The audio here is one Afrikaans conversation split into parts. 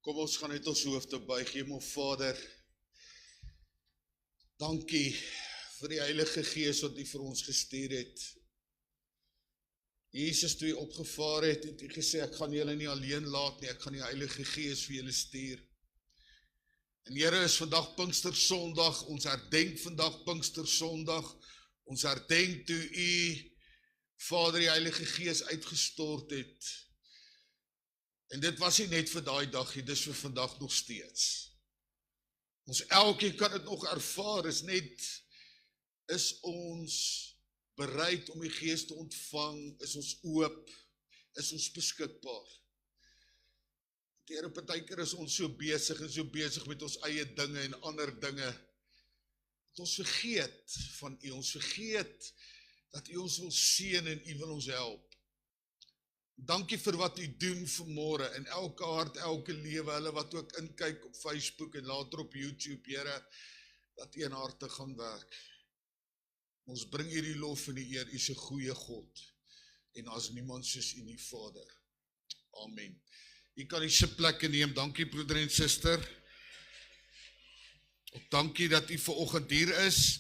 Kom ons gaan net ons hoofde buig. Hemel Vader, dankie vir die Heilige Gees wat U vir ons gestuur het. Jesus, toe U opgevaar het U gesê, ek gaan julle nie alleen laat nie, ek gaan die Heilige Gees vir julle stuur. En Here, is vandag Pinkstersondag, ons herdenk vandag Pinkstersondag, ons herdenk toe U, Vader, die Heilige Gees uitgestort het. En dit was nie net vir daai dag, dit is vir vandag nog steeds. Ons elkeen kan dit nog ervaar, is ons bereid om die Gees te ontvang, is ons oop, is ons beskikbaar. Here, partykeer is ons so besig met ons eie dinge en ander dinge, dat ons vergeet van U, ons vergeet dat U ons wil seën en U wil ons help. Dankie vir wat U doen vanmôre in elke hart, elke lewe, hulle wat ook inkyk op Facebook en later op YouTube, Here, dat U in harte gaan werk. Ons bring U die lof en die eer, U is 'n goeie God, en daar is niemand soos U nie, Vader. Amen. U kan die sitplekke neem, dankie broeder en suster. Ook dankie dat U vanoggend hier is.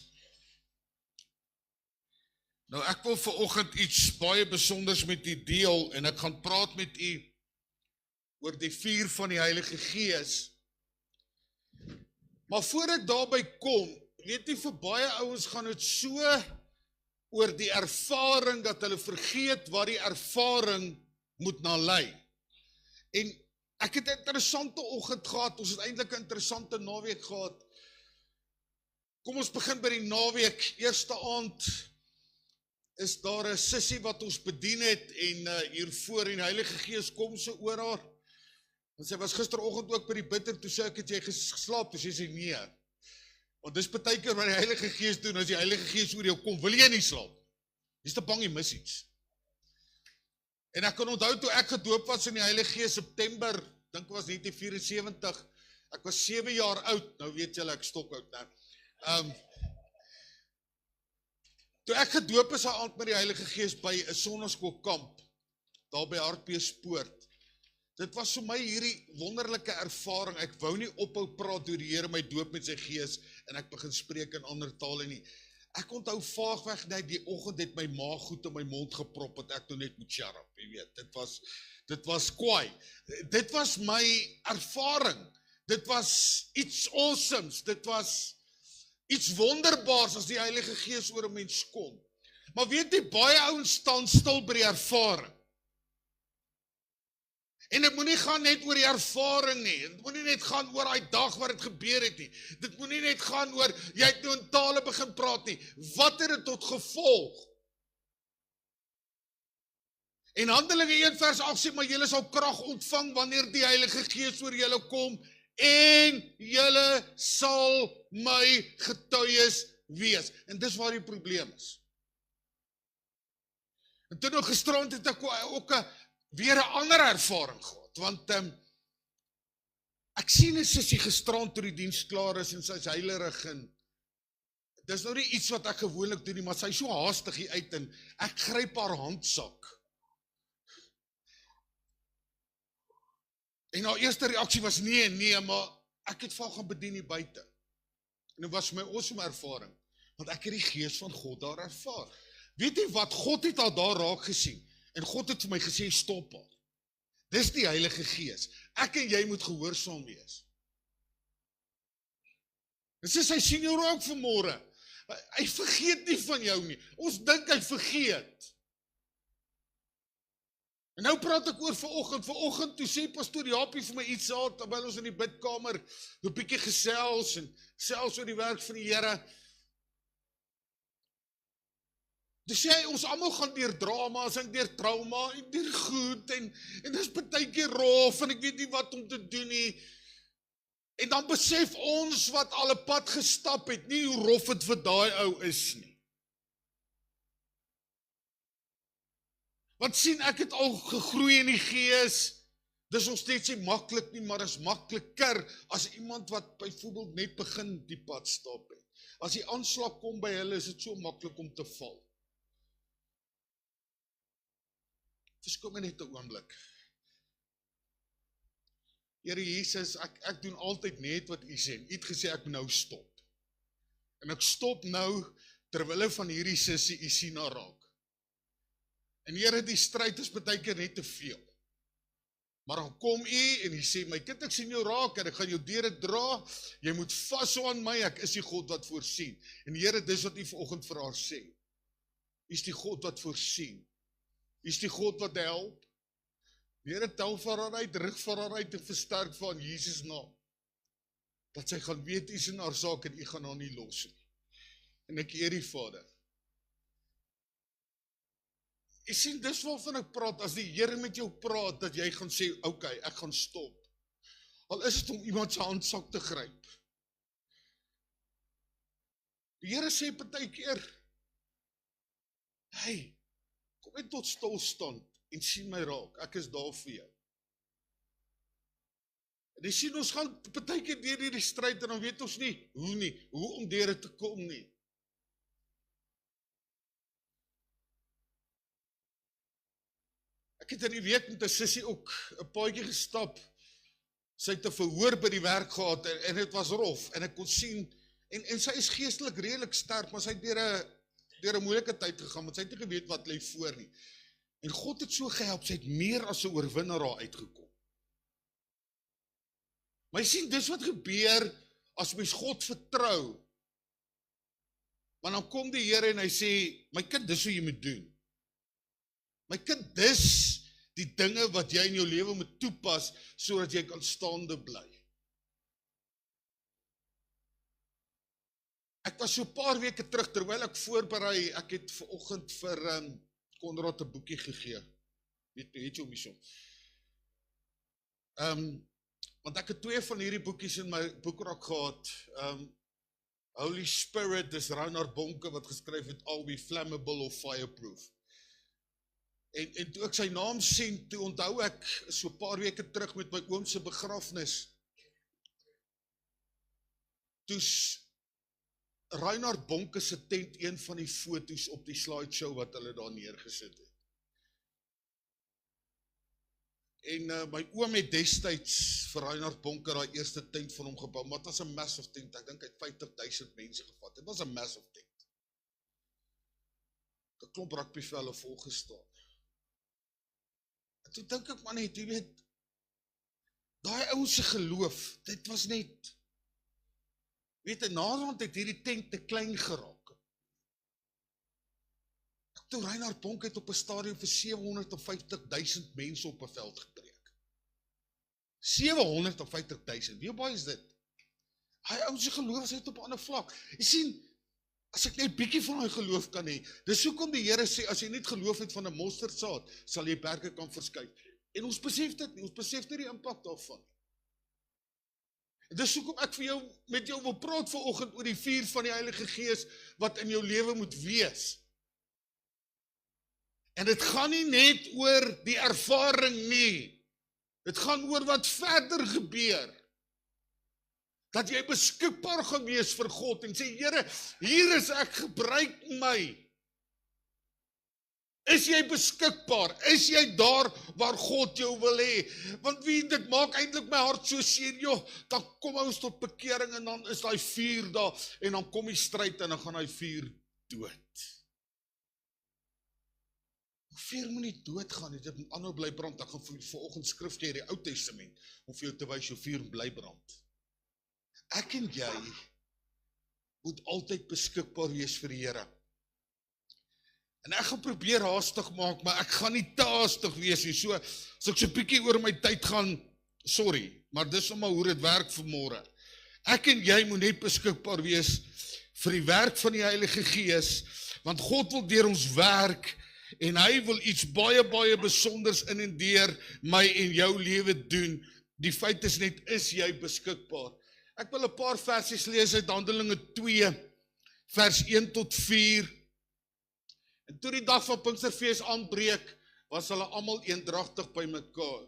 Nou ek wil vanoggend iets baie besonders met U deel, en ek gaan praat met U oor die vuur van die Heilige Gees. Maar voor ek daarby kom, weet jy, vir baie ouens gaan dit so oor die ervaring, dat hulle vergeet wat die ervaring moet na lei. En ek het 'n interessante oggend gehad, ons het eintlik 'n interessante naweek gehad. Kom ons begin by die naweek. Eerste aand is daar 'n sussie wat ons bedien het, en hiervoor, en die Heilige Gees kom so oor haar. En sy was gisteroggend ook by die bid, en toe sê ek, het jy geslaap? Toe sê sy, nee. Want dis partykeer wat die Heilige Gees doen, as die Heilige Gees oor jou kom, wil jy nie slaap. Jy's te bang jy mis iets. En ek kan onthou toe ek gedoop was in die Heilige Gees September, dink was 1974, ek was 7 jaar oud, nou weet julle ek stok oud, né? Toe ek gedoop is aand met die Heilige Gees by 'n sonnaskoolkamp, daar by Hartbeespoort. Dit was vir my hierdie wonderlike ervaring. Ek wou nie ophou praat oor die Here my doop met sy Gees, en ek begin spreek in ander tale nie. Ek onthou vaagweg net die oggend het my maag goed in my mond geprop, dat ek nou net moet shut up, jy weet. Dit was kwaai. Dit was my ervaring. Dit was iets awesomes. Dit was iets wonderbaars as die Heilige Gees oor 'n mens kom. Maar weet jy, baie ouens staan stil by die ervaring. En dit moet nie gaan net oor die ervaring nie. Dit moet nie net gaan oor daai dag wat dit gebeur het nie. Dit moet nie net gaan oor, jy het nou in tale begin praat nie. Wat het dit tot gevolg? En Handelinge 1 vers 8 sê, maar julle sal krag ontvang wanneer die Heilige Gees oor julle kom, en julle sal my getuies wees. En dis waar die probleem is. En toe nou gisterand het ek ook weer 'n ander ervaring gehad, want ek sien 'n sussie gisterand toe die diens klaar is, en sy is heilerig, en dis nou nie iets wat ek gewoonlik doen nie, maar sy is so haastig hier uit, en ek gryp haar handsak. En haar eerste reaksie was nee, maar ek het vir haar gaan bedien hier buite. En dit was my awesome ervaring, want ek het die Gees van God daar ervaar. Weet jy wat, God het al daar raak gesien, en God het vir my gesê, stop haar. Dis die Heilige Gees. Ek en jy moet gehoorsaam wees. En sy sien jou raak vanmôre. Hy vergeet nie van jou nie. Ons dink hy vergeet. En nou praat ek oor vanoggend toe sê pastoor Jaapie vir my iets aan, terwyl ons in die bidkamer 'n bietjie gesels, en selfs oor die werk van die Here. Toe sê hy, ons almal gaan deur drama's, en deur trauma, en deur goed, en dis partykeer rof, en ek weet nie wat om te doen nie. En dan besef ons wat al 'n pad gestap het, nie hoe rof dit vir daai ou is nie. Want sien, ek het al gegroei in die Gees, dis nog steeds nie maklik nie, maar is makliker as iemand wat byvoorbeeld net begin die pad stap het. As die aanslag kom by hulle, is dit so maklik om te val. Verskoon my net 'n oomblik. Here Jesus, ek doen altyd net wat U sê. U het gesê ek moet nou stop. En ek stop nou, terwille van hierdie sussie, U sien haar raak. En Here, die stryd is baie keer net te veel. Maar dan kom U en U sê, my kind, ek sien jou raak, en ek gaan jou deur dit dra, jy moet vashou aan my, ek is die God wat voorsien. En Here, dis wat U vanoggend vir haar sê. U is die God wat voorsien. U is die God wat help. Here, tel vir haar uit, rig vir haar uit en versterk vir haar in Jesus naam. Dat sy gaan weet, U is in haar saak en U gaan haar nie los nie. En ek eer U, Vader. Jy sien, dis waarvan ek praat, as die Here met jou praat, dat jy gaan sê, okay, ek gaan stop. Al is dit om iemand se handsak te gryp. Die Here sê partykeer, hey, kom net tot stilstand en sien my raak, ek is daar vir jou. En jy sien, ons gaan partykeer deur hierdie stryd, en dan weet ons nie, hoe om deur dit te kom nie. Ek het in die week met 'n sussie ook 'n paadjie gestap. Sy het 'n verhoor by die werk gehad en dit was rof en ek kon sien en sy is geestelik redelik sterk, maar sy het deur 'n moeilike tyd gegaan, want sy het nie geweet wat lê voor nie. En God het so gehelp, sy het meer as 'n oorwinnaar daar uitgekom. Maar jy sien, dis wat gebeur as mens God vertrou. Want dan kom die Here en hy sê, my kind, dis wat jy moet doen. My kind, dis die dinge wat jy in jou lewe moet toepas, sodat jy kan staande bly. Ek was so 'n paar weke terug, terwyl ek voorberei, ek het vanoggend vir Konrad 'n boekie gegee. Weet jy hoe myso. Want ek het 2 van hierdie boekies in my boekrak gehad. Holy Spirit, dis Reinhard Bonke wat geskryf het, I'll be flammable of fireproof. En toe ek sy naam sien, toe onthou ek so 'n paar weke terug met my oom se begrafnis. Toe's Reinhard Bonke se tent een van die foto's op die slideshow wat hulle daar neergesit het. En my oom het destyds vir Reinhard Bonke daai eerste tent van hom gebou, maar dit was 'n massive tent, ek dink hy het 50,000 mense gevat. Dit was 'n massive tent. 'n Klomp rugbyvelle volgestaan. Toe dink ek maar net, jy weet, daai ou se geloof, dit was net, weet, in naderhand het hierdie tent te klein geraak. Toe Reinhard Bonke het op 'n stadium vir 750,000 mense op 'n veld gepreek. 750,000, wie baie is dit? Hy ou se geloof is net op 'n ander vlak. Jy sien, as ek net bietjie van hy geloof kan hê, dis hoekom die Here sê, as jy net geloof het van 'n mosterdsaad, sal jy berge kan verskuif. En ons besef dit nie, ons besef nie die impak daarvan. En dis hoekom ek met jou wil praat vanoggend oor die vuur van die Heilige Gees, wat in jou lewe moet wees. En dit gaan nie net oor die ervaring nie, dit gaan oor wat verder gebeur. Dat jy beskikbaar gaan wees vir God en sê, Here, hier is ek, gebruik my. Is jy beskikbaar? Is jy daar waar God jou wil hê? Want dit maak eintlik my hart so seer, joh, dan kom ons tot bekering en dan is daai vuur daar en dan kom die stryd en dan gaan daai vuur dood. Vuur moet nie doodgaan nie, dit moet aanhou bly brand. Ek gaan vanoggend skrif jy die Ou Testament om vir jou te wys jou vuur bly brand. Ek en jy moet altyd beskikbaar wees vir die Here. En ek gaan probeer haastig maak, maar ek gaan nie te haastig wees nie. So, as ek so 'n bietjie oor my tyd gaan, sorry, maar dis maar hoe dit werk vanmôre. Ek en jy moet net beskikbaar wees vir die werk van die Heilige Gees, want God wil deur ons werk, en hy wil iets baie, baie besonders in en deur my en jou lewe doen. Die feit is net, is jy beskikbaar? Ek wil 'n paar versies lees uit Handelinge 2, vers 1 tot 4. En toe die dag van Pinksterfees aanbreek, was hulle almal eendragtig by mekaar.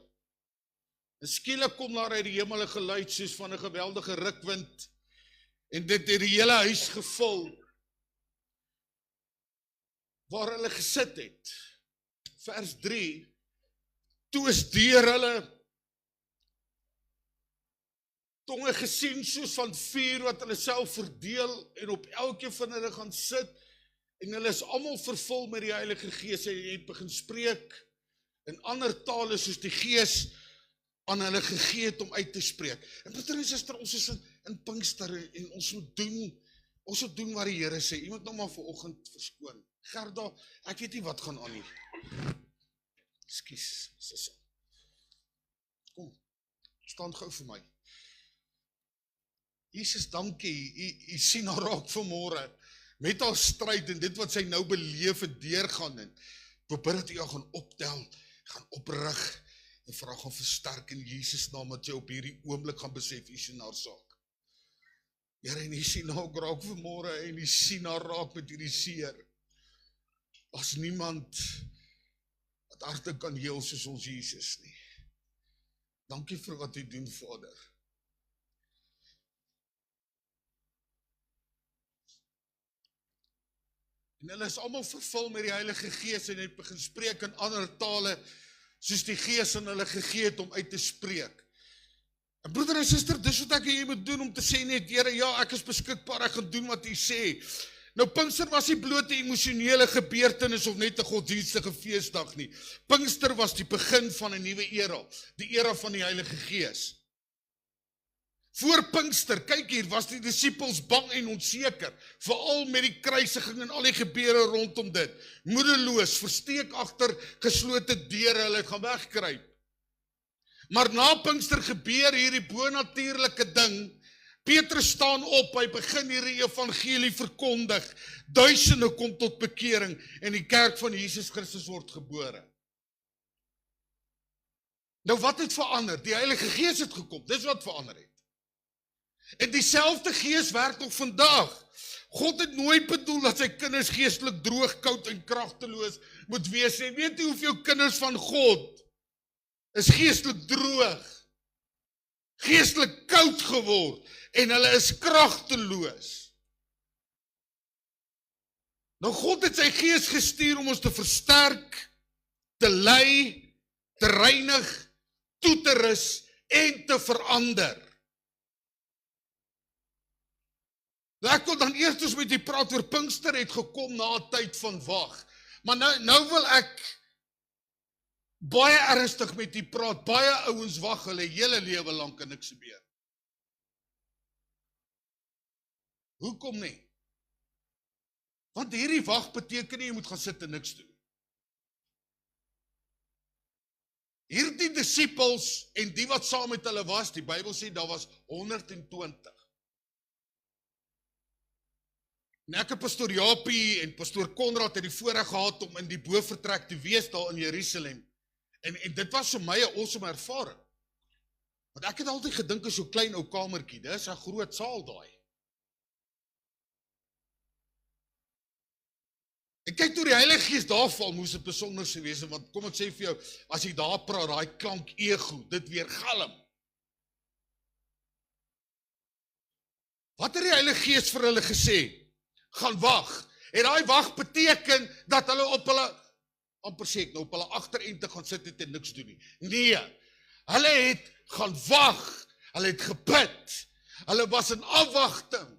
En skielik kom daar uit die hemel 'n geluid soos van 'n geweldige rukwind, en dit het die hele huis gevul, waar hulle gesit het. Vers 3, toe is deur hulle tonge gesien soos van vuur wat hulle self verdeel en op elkeen van hulle gaan sit en hulle is almal vervul met die Heilige Gees en het begin spreek in ander tale soos die Gees aan hulle gegee het om uit te spreek. En broeder en suster, ons is in Pinkster en ons moet doen wat die Here sê. Iemand nou maar vanoggend verskoon. Gerda, ek weet nie wat gaan aan nie. Ekskuus, sussie. Kom, staan gou vir my. Jesus, dankie, u sien haar raak vanmôre, met haar stryd en dit wat sy nou beleef en deurgaan en probeer dat u haar gaan optel, gaan oprig en vir haar gaan versterk in Jesus naam, dat jy op hierdie oomblik gaan besef, u sien haar saak. Here, en u sien haar raak vanmôre en u sien haar raak met hierdie seer. As niemand wat harte kan heel soos ons Jesus nie. Dankie vir wat u doen, Vader. En hulle is almal vervul met die Heilige Gees en het begin spreek in ander tale, soos die Gees aan hulle gegee het om uit te spreek. En broeder en suster, dis wat ek hier moet doen om te sê net, Here, ja, ek is beskikbaar, ek gaan doen wat u sê. Nou, Pinkster was nie bloot 'n emosionele gebeurtenis of net 'n godsdienstige feesdag nie. Pinkster was die begin van 'n nuwe era, die era van die Heilige Gees. Voor Pinkster, kyk hier, was die disippels bang en onseker, veral met die kruisiging en al die gebeure rondom dit. Moedeloos, versteek agter geslote deure, hulle gaan wegkruip. Maar na Pinkster gebeur hierdie bonatuurlike ding. Petrus staan op, hy begin hierdie evangelie verkondig. Duisende kom tot bekering en die kerk van Jesus Christus word gebore. Nou wat het verander? Die Heilige Gees het gekom, dis wat verander het. En dieselfde Gees werk nog vandag. God het nooit bedoel dat sy kinders geestelik droog, koud en kragteloos moet wees. En weet jy hoeveel kinders van God is geestelik droog, geestelik koud geword en hulle is kragteloos. Nou God het sy Gees gestuur om ons te versterk, te lei, te reinig, toe te rus en te verander. Ek wil dan eers met die praat oor Pinkster het gekom na 'n tyd van wag. Maar nou wil ek baie ernstig met die praat. Baie ouens wag hulle hele lewe lank en niks gebeur. Hoekom nie? Want hierdie wag beteken nie jy moet gaan sit en niks doen. Hierdie disippels en die wat saam met hulle was, die Bybel sê daar was 120. En ek het pastoor Japie en pastoor Konrad het die voorreg gehad om in die bovertrek te wees daar in Jerusalem. En dit was vir my 'n awesome ervaring. Want ek het altyd gedink is so klein ou kamertjie, dis 'n groot saal daai. En kyk toe die Heilige Gees daar val, moes dit besonder wees, want kom ek sê vir jou, as jy daar praat, daai klank ego, dit weer galm. Wat het die Heilige Gees vir hulle gesê? Gaan wag. En daai wag beteken dat hulle op hulle, amper sê ek nou, op hulle agterente gaan sit het en niks doen nie. Nee, hulle het gaan wag, hulle het gebid, hulle was in afwagting.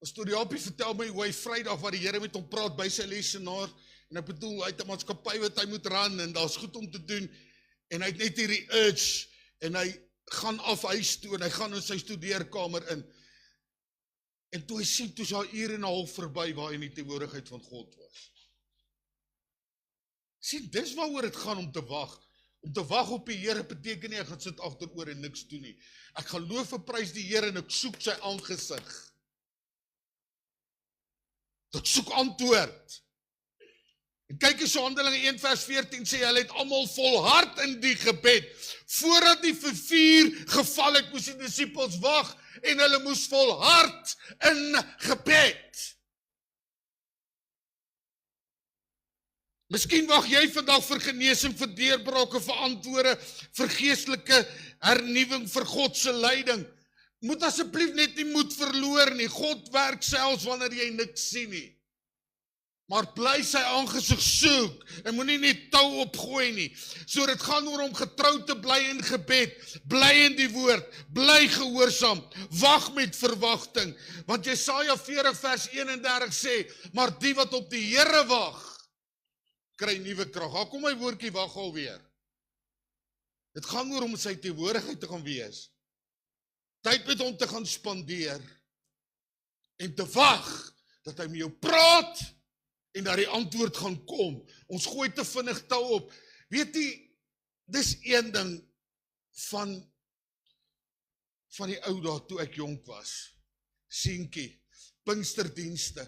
Pastoor Japie vertel my hoe hy Vrydag wat die Here met hom praat by sy lesenaar, en ek bedoel, hy het 'n maatskappy wat hy moet ran, en daar's goed om te doen, en hy het net hierdie urge, en hy gaan af huis toe, en hy gaan in sy studeerkamer in, en toe hy sien, toe is daar 1 uur en 'n half verby, waar hy in die teenwoordigheid van God was. Sien, dis waaroor dit gaan om te wag. Om te wag op die Here beteken nie, ek gaan sit agteroor en niks doen nie. Ek gaan loof en prys die Here, en ek soek sy aangesig. Ek soek antwoord. En kyk eens so Handelinge 1 vers 14 sê, hulle het almal volhard in die gebed. Voordat die vuur geval het, moes die disippels wag, en hulle moes volhard in gebed. Miskien wag jy vandag vir genesing, vir deurbrake, vir antwoorde, vir geestelike hernuwing, vir God se leiding. Moet asseblief net nie moed verloor nie. God werk selfs wanneer jy niks sien nie. maar bly sy aangesig soek, en moenie net tou opgooi nie. So dit gaan oor om getrou te bly in gebed, bly in die woord, bly gehoorsaam, wag met verwagting, want Jesaja 40 vers 31 sê, maar die wat op die Here wag, kry nuwe krag. Daar kom my woordjie wag alweer. Dit gaan oor om in sy teenwoordigheid te gaan wees, tyd met hom te gaan spandeer, en te wag, dat hy met jou praat, en dat die antwoord gaan kom. Ons gooi te vinnig tou op. Weet jy, dis een ding van die ou dae toe ek jonk was. Seentjie, Pinksterdienste.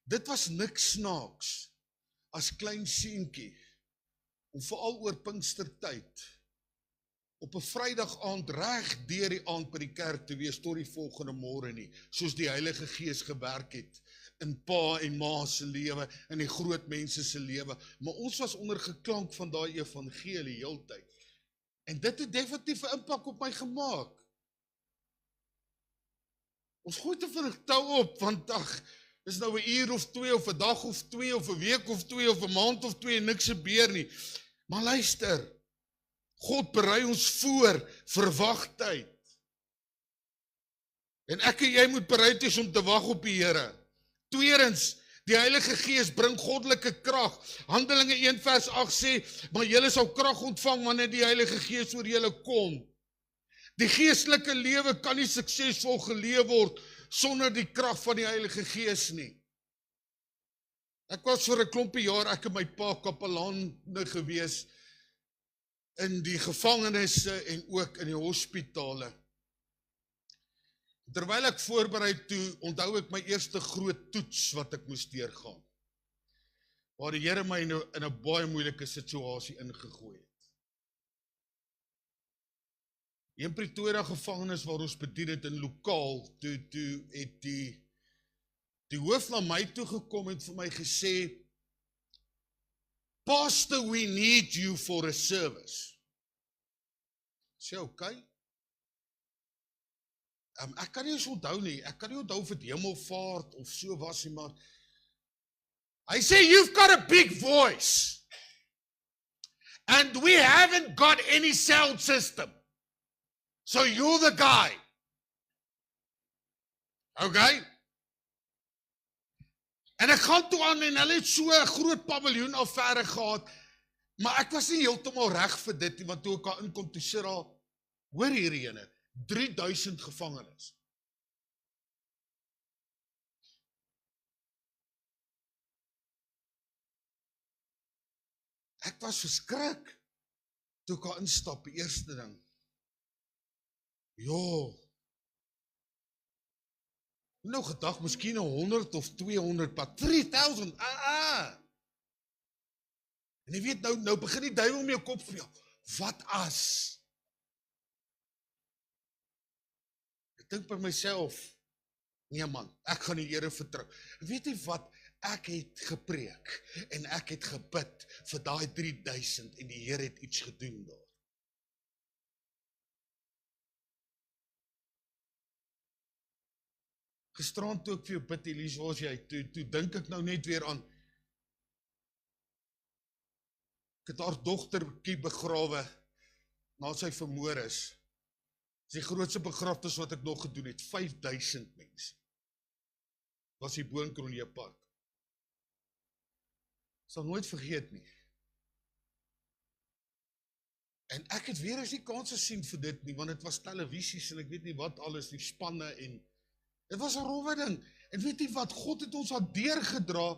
Dit was niks snaaks as klein seentjie om veral oor Pinkstertyd op 'n Vrydag aand reg deur die aand by die kerk te wees tot die volgende môre nie, soos die Heilige Gees gewerk het in pa en ma se lewe, in die groot mense se lewe, maar ons was onder geklank van daai evangelie heeltyd. En dit het definitief 'n impak op my gemaak. Ons gooi te vinnig tou op, want is nou 'n uur of 2, of 'n dag of 2, of 'n week of 2, of 'n maand of 2, en niks gebeur nie. Maar luister, God berei ons voor vir wagtyd. En ek en jy moet bereid wees om te wag op die Here. Tweedens, die Heilige Gees bring goddelike krag. Handelinge 1 vers 8 sê, maar julle sal krag ontvang wanneer die Heilige Gees oor julle kom. Die geestelike lewe kan nie suksesvol geleef word sonder die krag van die Heilige Gees nie. Ek was vir 'n klompie jaar, ek en my pa kapelaan gewees in die gevangenisse en ook in die hospitale. Terwyl ek voorberei toe, onthou ek my eerste groot toets wat ek moes deurgaan, waar die Here my in 'n baie moeilike situasie ingegooi het. In Pretoria gevangenis waar ons bedien het in lokaal, toe het die hoof na my toe gekom en vir my gesê, Pastor, we need you for a service. Sê, okay. Ek kan nie eens onthou nie, ek kan nie onthou of het hemelvaart of so was nie, maar hy sê, you've got a big voice, and we haven't got any sound system, so you're the guy. Okay? En ek gaan toe aan en hulle het so 'n groot paviljoen affære gehad, maar ek was nie heeltemal reg vir dit nie, want toe ek daar inkom, toe sit daar, hoor hierdie ene, 3000 gevangenes. Ek was verskrik toe ek daar instap, die eerste ding. Nou gedag, miskien 100 of 200, maar 3000, En jy weet, nou begin die duiwel om jou kop vir jou, wat as? Ek dink by myself, nee man, ek gaan die Here vertrou. Weet jy wat, ek het gepreek, en ek het gebid vir daai 3000, en die Here het iets gedoen daar. Gisterand toe ek vir jou bid, Elise, waar is jy? Toe dink ek nou net weer aan, ek het haar dogtertjie begrawe, na sy vermoor is. Dis die grootste begrafnis wat ek nog gedoen het, 5000 mense. Was die bo in Kronee Park. Sal nooit vergeet nie. En ek het weer eens nie kans gesien vir dit nie, want het was televisies en ek weet nie wat alles, die spanne en dit was 'n rowwe ding. En weet jy wat, God het ons al deurgedra.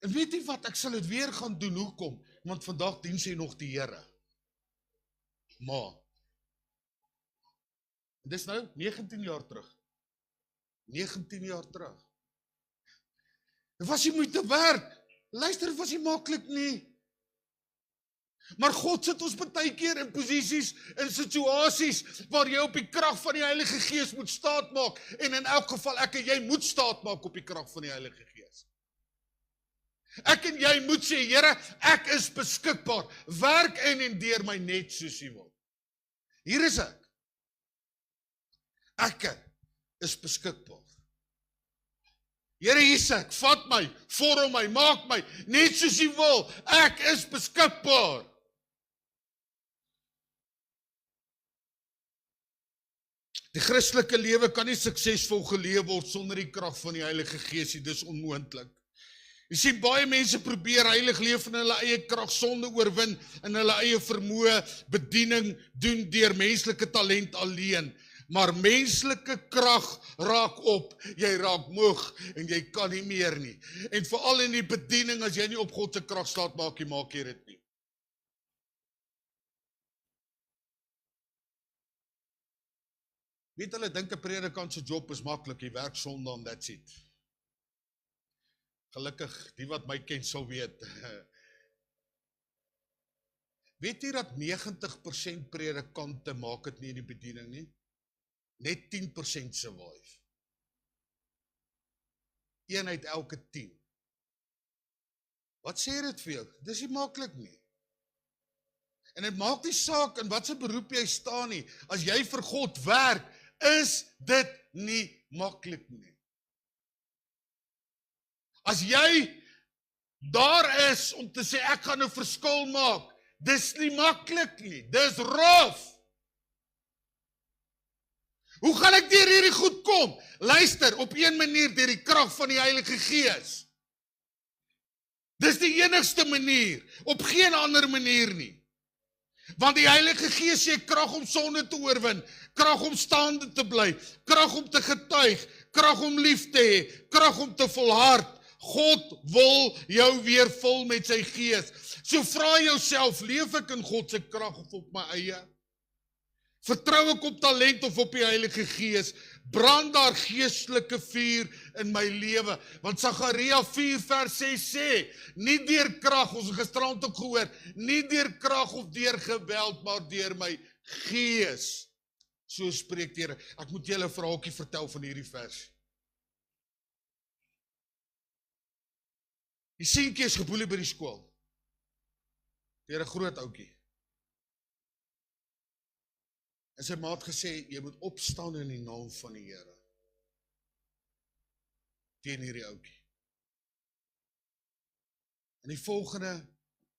En weet jy wat, ek sal dit weer gaan doen, hoekom? Want vandag dien sy nog die Here. Maar, en dis nou 19 jaar terug. 19 jaar terug. Dit was nie moeite werd. Luister, dit was nie maklik nie. Maar God sit ons baie keer in posisies, in situasies, waar jy op die krag van die Heilige Gees moet staatmaak, en in elk geval, ek en jy moet staatmaak op die krag van die Heilige Gees. Ek en jy moet sê, Here, ek is beskikbaar, werk in en deur my net soos U wil. Hier is ek. Ek is beskikbaar. Here is ek, vat my, vorm my, maak my, net soos U wil, ek is beskikbaar. Die Christelike lewe kan nie suksesvol geleef word sonder die krag van die Heilige Gees nie, dis onmoontlik. Jy sien, baie mense probeer heilig leef in hulle eie krag, sonde oorwin, in hulle eie vermoë, bediening doen deur menslike talent alleen. Maar menslike krag raak op, jy raak moeg en jy kan nie meer nie. En veral in die bediening, as jy nie op God se krag staat maak jy dit nie. Weet hulle dink 'n predikant se job is maklik, jy werk Sondag en that's it. Gelukkig, die wat my ken sal weet. Weet jy dat 90% predikante maak dit nie in die bediening nie? Net 10% survive. 1 uit elke 10. Wat sê dit vir jou? Dis nie maklik nie. En dit maak nie saak in wat se beroep jy staan nie. As jy vir God werk, is dit nie maklik nie. As jy daar is om te sê ek gaan 'n verskil maak, dis nie maklik nie. Dis rough. Hoe gaan ek deur hierdie goed kom? Luister, op een manier deur die krag van die Heilige Gees. Dis die enigste manier, op geen ander manier nie. Want die Heilige Gees gee krag om sonde te oorwin, krag om staande te bly, krag om te getuig, krag om lief te hê, krag om te volhard. God wil jou weer vul met sy Gees. So vra jouself, leef ek in God se krag of op my eie? Vertrou ek op talent of op die Heilige Gees? Brand daar geestelike vuur in my lewe? Want Sagaria 4 vers 6 sê, nie deur krag, ons het gisterand ook gehoor, nie deur krag of deur geweld, maar deur my Gees. So spreek die Here. Ek moet julle 'n verhaaltjie vertel van hierdie vers. Die seentjie is geboelie by die skool. Deur 'n groot ouetjie. En sy maat gesê, jy moet opstaan in die naam van die Here. Teen hierdie ouetjie. En die volgende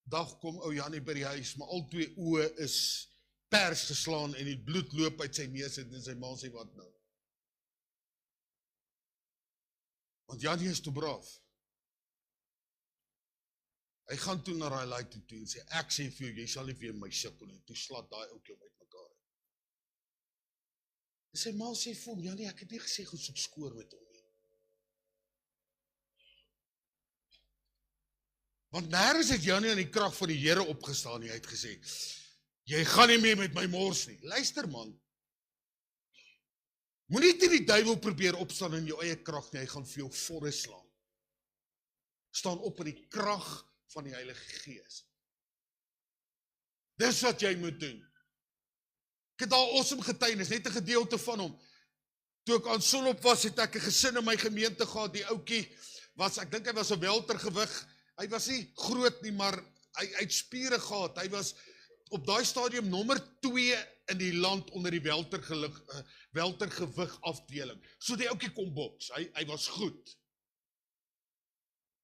dag kom ou Jannie by die huis, maar al twee oë is pers geslaan en die bloed loop uit sy neus en sy ma sê, wat nou? Want Jannie is te braaf. Hy gaan toe na daai laai toe en sê, ek sê vir jou, jy sal nie weer my sukkel nie. Toe slaat daai ouetjie om uitmekaar. En sy ma sê vir hom, Jannie, ek het nie gesê goed soek skoor met hom nie. Want nêrens het Jannie aan die krag van die Here opgestaan nie, hy het gesê, jy gaan nie meer met my mors nie. Luister man, moenie teen die duiwel probeer opstaan in jou eie krag nie, hy gaan vir jou vorre slaan. Staan op in die krag van die Heilige Gees. Dis wat jy moet doen. Ek het al awesome getuienis, net 'n gedeelte van hom. Toe ek aan Sonop was, het ek 'n gesin in my gemeente gehad, die ouetjie was, ek dink hy was 'n weltergewig, hy was nie groot nie, maar hy het spiere gehad, hy was op daai stadium nommer 2 in die land onder die weltergewig afdeling. So die ouetjie kom boks, hy was goed.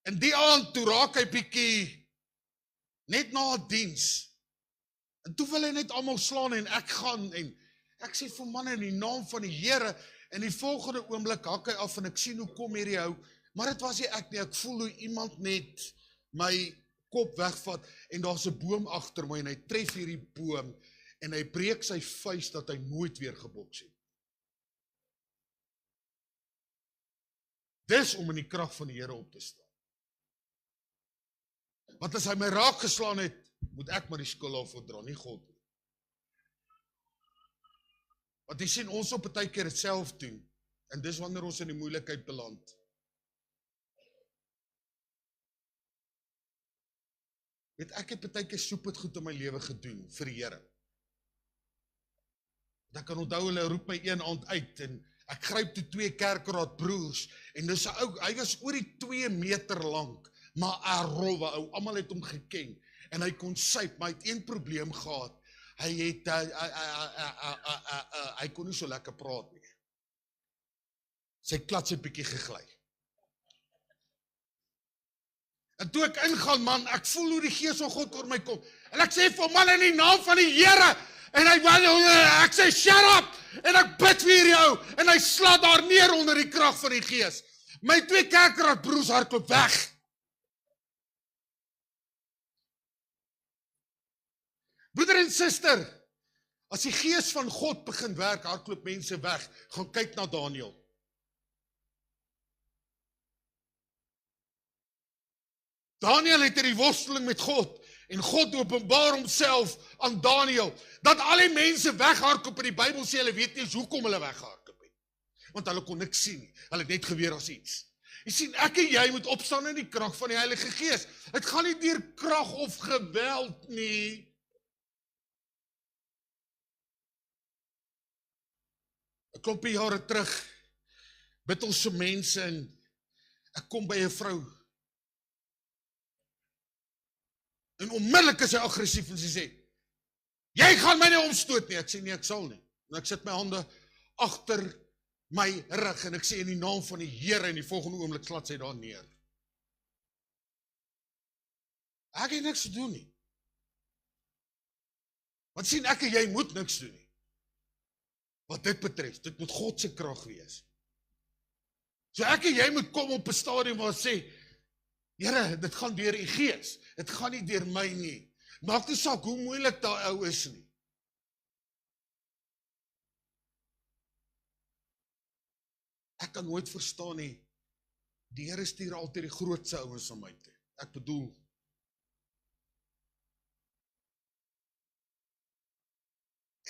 En die aand toe raak hy bietjie net na 'n diens. En toe wil hy net almal slaan en ek gaan en ek sê vir man in die naam van die Here en die volgende oomblik hak hy af en ek sien hoe kom hierdie ou, maar dit was nie ek nie, ek voel hoe iemand net my kop wegvat en daar's 'n boom agter my en hy tref hierdie boom en hy breek sy vuis dat hy nooit weer geboks het. Dis om in die krag van die Here op te staan. Want as hy my raak geslaan het, moet ek maar die skuld daarvoor dra, nie God nie. Want jy sien, ons op 'n partykeer dit self doen, en dis wanneer ons in die moeilikheid beland. Weet, ek het partykeer soepet goed in my lewe gedoen, vir die Here. Dan kan onthou, hulle roep my een aand uit, en ek gryp toe 2 kerkraad broers, en dis 'n ou, hy was oor die 2 meter lank, maar 'n rowwe ou, almal het hom geken, en hy kon syp, maar hy het een probleem gehad, hy kon nie so lekker praat nie. Sy klats het bietjie gegly. En toe ek ingaan, man, ek voel hoe die Gees van God oor my kom. En ek sê vir hom, man, in die naam van die Here. En ek sê, shut up! En ek bid vir hierdie ou. En hy slaat daar neer onder die krag van die Gees. My 2 kerkraadbroers hardloop weg. Broeder en suster, as die Gees van God begin werk, hardloop mense weg. Gaan kyk na Daniel. Daniel het die worsteling met God, en God openbaar homself aan Daniel, dat al die mense weghardloop, in die Bybel sê, hulle weet nie eens hoekom hulle weghardloop het. Want hulle kon niks sien nie, hulle het net geweer as iets. Jy sien, ek en jy moet opstaan in die krag van die Heilige Gees. Het gaan nie deur krag of geweld nie. 'n klompie jare terug, bid ons so mense, en ek kom by 'n vrou, en onmiddellik is sy aggressief, en sy sê, jy gaan my nie omstoot nie. Ek sê, nee, ek sal nie. En ek sit my hande agter my rug, en ek sê, in die naam van die Here, en die volgende oomblik slaat sy daar neer. Ek het niks te doen nie. Want sien, ek en jy moet niks doen nie. Wat dit betref, dit moet God se krag wees. So ek en jy moet kom op 'n stadium waar sê, Here, dit gaan deur u Gees, dit gaan nie deur my nie. Maak nie saak hoe moeilik daai ou is nie. Ek kan nooit verstaan nie, die Here stuur altyd die grootste ouens aan my toe. Ek bedoel,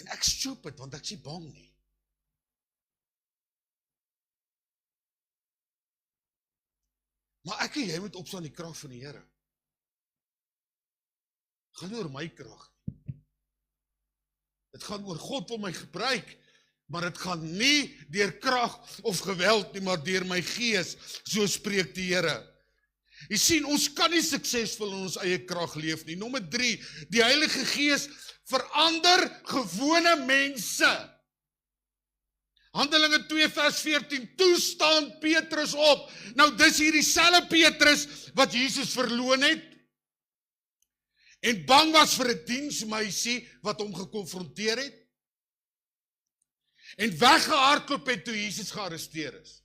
en ek stupid, want ek is nie bang nie. Maar ek en jy moet opstaan die krag van die Here. Het gaan oor my krag. Dit gaan oor God wil my gebruik, maar dit gaan nie deur krag of geweld nie, maar deur my Gees, so spreek die Here. Jy sien, ons kan nie suksesvol in ons eie krag leef nie. Nommer 3, die Heilige Gees verander gewone mense. Handelinge 2 vers 14, toe staan Petrus op. Nou dis hier dieselfde Petrus wat Jesus verloon het, en bang was vir 'n diensmeisie wat hom gekonfronteer het, en weggehardloop het toe Jesus gearresteer is.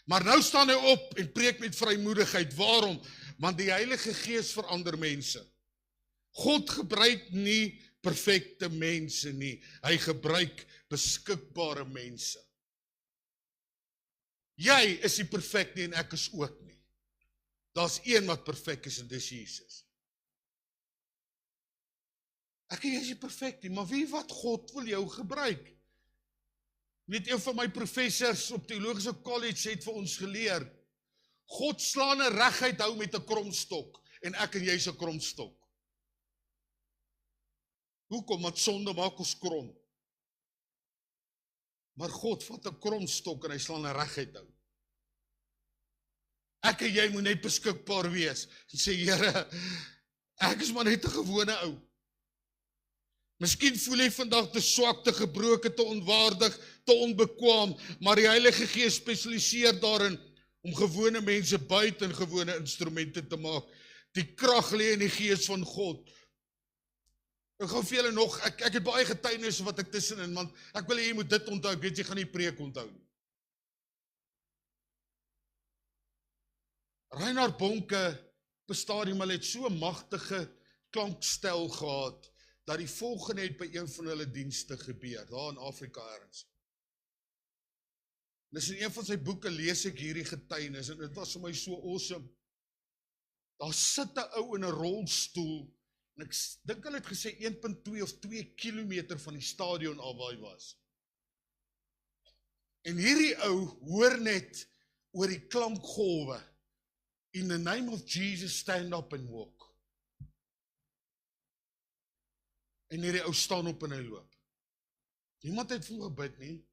Maar nou staan hy op en preek met vrymoedigheid. Waarom? Want die Heilige Gees verander mense. God gebruik nie perfekte mense nie. Hy gebruik beskikbare mense. Jy is nie perfek nie en ek is ook nie. Daar's een wat perfek is en dis Jesus. Ek en jy is nie perfek nie, maar wie wat God wil jou gebruik? Weet, een van my professors op Theologiese College het vir ons geleer, God slaan 'n reguit hou met 'n kromstok, en ek en jy is 'n kromstok. Hoekom? Want sonde maak ons krom. Maar God vat 'n kromstok en hy slaan 'n reguit hou. Ek en jy moet net beskikbaar wees. En sê, Here, ek is maar net 'n gewone ou. Miskien voel jy vandag te swak, te gebroken, te onwaardig, te onbekwaam, maar die Heilige Gees spesialiseer daarin om gewone mense buitengewone instrumente te maak. Die krag lê in die Gees van God. Ek gaan vir julle nog, ek het baie getuienisse wat ek tussenin, want ek wil jy moet dit onthou, ek weet jy gaan die preek onthou. Reinhard Bonke, op 'n stadium, hulle het so 'n magtige klankstel gehad, dat die volgende het by een van hulle dienste gebeur, daar in Afrika ergens. Dis in een van sy boeke lees ek hierdie getuienis, en dit was vir my so awesome. Daar sit 'n ou in 'n rolstoel, en ek dink hulle het gesê 1.2 of 2 kilometer van die stadion af waar hy was. En hierdie ou hoor net oor die klankgolwe, in the name of Jesus, stand up and walk. En hierdie ou staan op en hy loop. Niemand het vir hom gebid nie.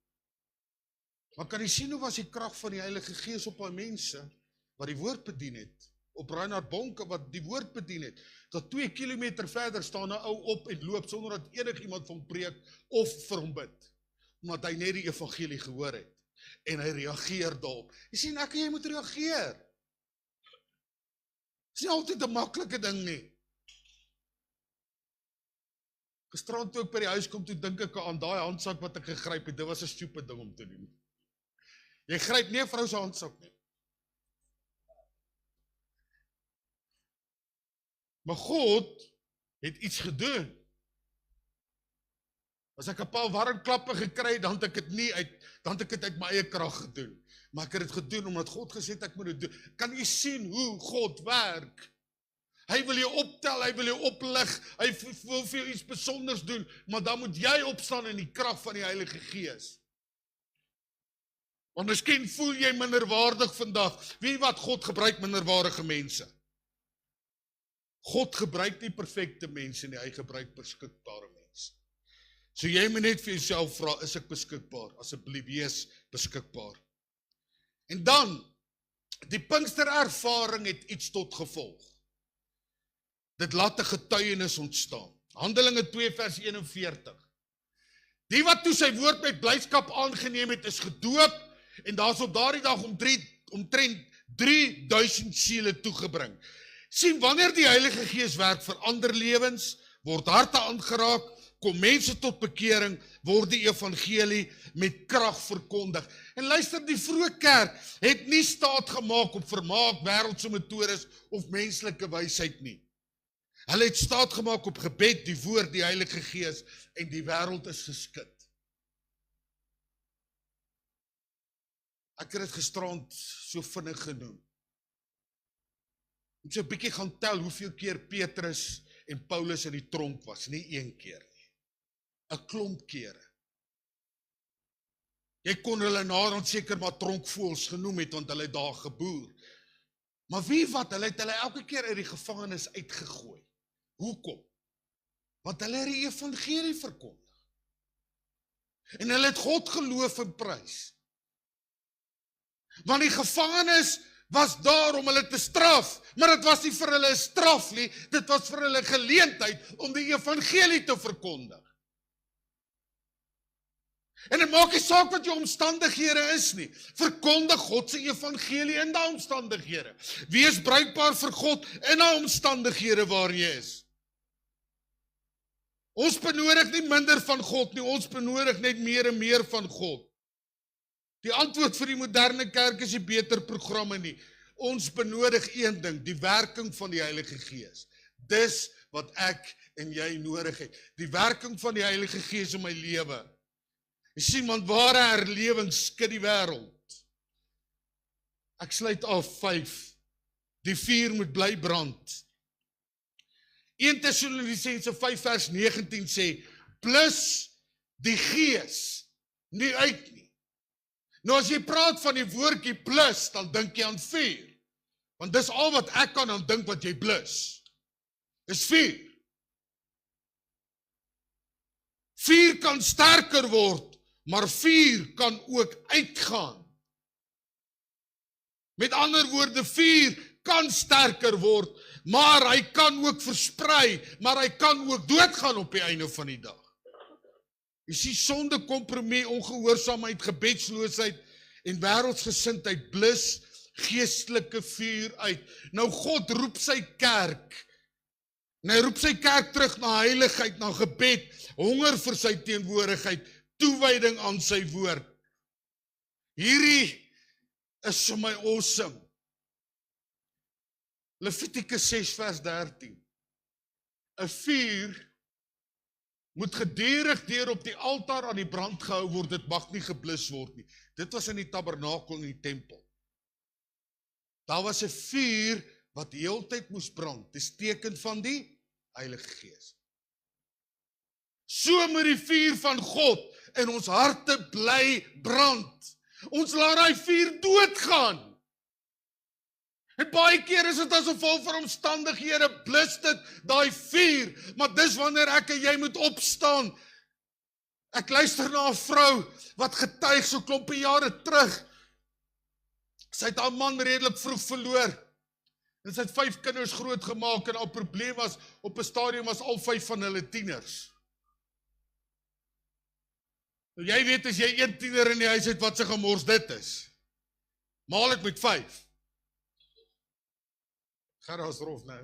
Maar kan jy sien hoe was die krag van die Heilige Gees op daai mense, wat die woord bedien het, op Reinhard Bonke wat die woord bedien het, dat 2 kilometer verder staan 'n ou op en loop, sonder dat enigiemand van preek, of vir hom bid, omdat hy net die evangelie gehoor het, en hy reageer daarop. Jy sien, ek en jy moet reageer. Dis nie altyd 'n maklike ding nie. Gisterand toe ek by die huis kom, toe dink ek aan daai handsak wat ek gegryp het, dit was 'n stupid ding om te doen. Jy gryp nie 'n vrou se handsak nie. Maar God het iets gedoen. As ek 'n paar warm klappe gekry het, dan het ek dit uit my eie krag gedoen. Maar ek het dit gedoen omdat God gesê het ek moet dit doen. Kan jy sien hoe God werk? Hy wil jou optel, hy wil jou oplig, hy wil vir jou iets besonders doen, maar dan moet jy opstaan in die krag van die Heilige Gees. Want miskien voel jy minderwaardig vandag. Weet jy wat? God gebruik minderwaardige mense. God gebruik nie perfekte mense nie, hy gebruik beskikbare mense. So jy moet net vir jouself vra, is ek beskikbaar? Asseblief wees beskikbaar. En dan, die Pinksterervaring het iets tot gevolg. Dit laat 'n getuienis ontstaan. Handelinge 2 vers 41. Die wat toe sy woord met blydskap aangeneem het, is gedoop, en daar is op daardie dag omtrent 3000 siele toegebring. Sien, wanneer die Heilige Gees werk, verander lewens, word harte aangeraak, kom mense tot bekering, word die evangelie met krag verkondig. En luister, die vroeë kerk het nie staat gemaak op vermaak, wêreldse metodes of menslike wysheid nie. Hulle het staat gemaak op gebed, die woord, die Heilige Gees, en die wêreld is geskit. Ek het dit gisterand so vinnig genoem. Ek moet so 'n bietjie gaan tel hoeveel keer Petrus en Paulus in die tronk was, nie een keer nie. 'n Klomp kere. Jy kon hulle naderhand seker maar tronkvoëls genoem het, want hulle het daar geboer. Maar wie wat, hulle het hulle elke keer uit die gevangenis uitgegooi. Hoekom? Want hulle het die evangelie verkondig. En hulle het God geloof en prys. Want die gevangenes was daar om hulle te straf, maar dit was nie vir hulle 'n straf nie, dit was vir hulle geleentheid om die evangelie te verkondig. En dit maak nie saak wat jou omstandighede is nie, verkondig God se evangelie in daai omstandighede. Wees bruikbaar vir God in daai omstandighede waar jy is. Ons benodig nie minder van God nie, ons benodig net meer en meer van God. Die antwoord vir die moderne kerk is nie beter programme nie. Ons benodig een ding, die werking van die Heilige Gees. Dis wat ek en jy nodig het. Die werking van die Heilige Gees in my lewe. Jy sien, want ware herlewing skud die wêreld. Ek sluit af 5. Die vuur moet bly brand. 1 Tessalonisense 5 vers 19 sê, plus die Gees nie uit nie. Nou as jy praat van die woordjie plus, dan dink jy aan vuur. Want dis al wat ek kan aan dink wat jy blus. Dis vuur. Vuur kan sterker word, maar vuur kan ook uitgaan. Met ander woorde, vuur kan sterker word, maar hy kan ook versprei, maar hy kan ook doodgaan op die einde van die dag. Jy sien, sonde, kompromie, ongehoorsaamheid, gebedsloosheid en wêreldsgesindheid blus geestelike vuur uit. Nou God roep sy kerk, en hy roep sy kerk terug na heiligheid, na gebed, honger vir sy teenwoordigheid, toewyding aan sy woord. Hierdie is vir my awesome. Levitikus 6 vers 13. 'n Vuur moet gedurig deur op die altaar aan die brand gehou word, dit mag nie geblus word nie. Dit was in die tabernakel in die tempel. Daar was 'n vuur wat heeltyd moes brand, dis teken van die Heilige Gees. So moet die vuur van God in ons harte bly brand. Ons laat daai vuur doodgaan. En baie keer is dit as gevolg van omstandighede, blus dit daai vuur, maar dis wanneer ek en jy moet opstaan. Ek luister na 'n vrou wat getuig so klompie jare terug. Sy het haar man redelik vroeg verloor. En sy het 5 kinders groot gemaak en haar probleem was, op 'n stadium was al 5 van hulle tieners. Nou jy weet, as jy 1 tiener in die huis het, wat se gemors dit is. Maal dit met 5. Gerard rof nou.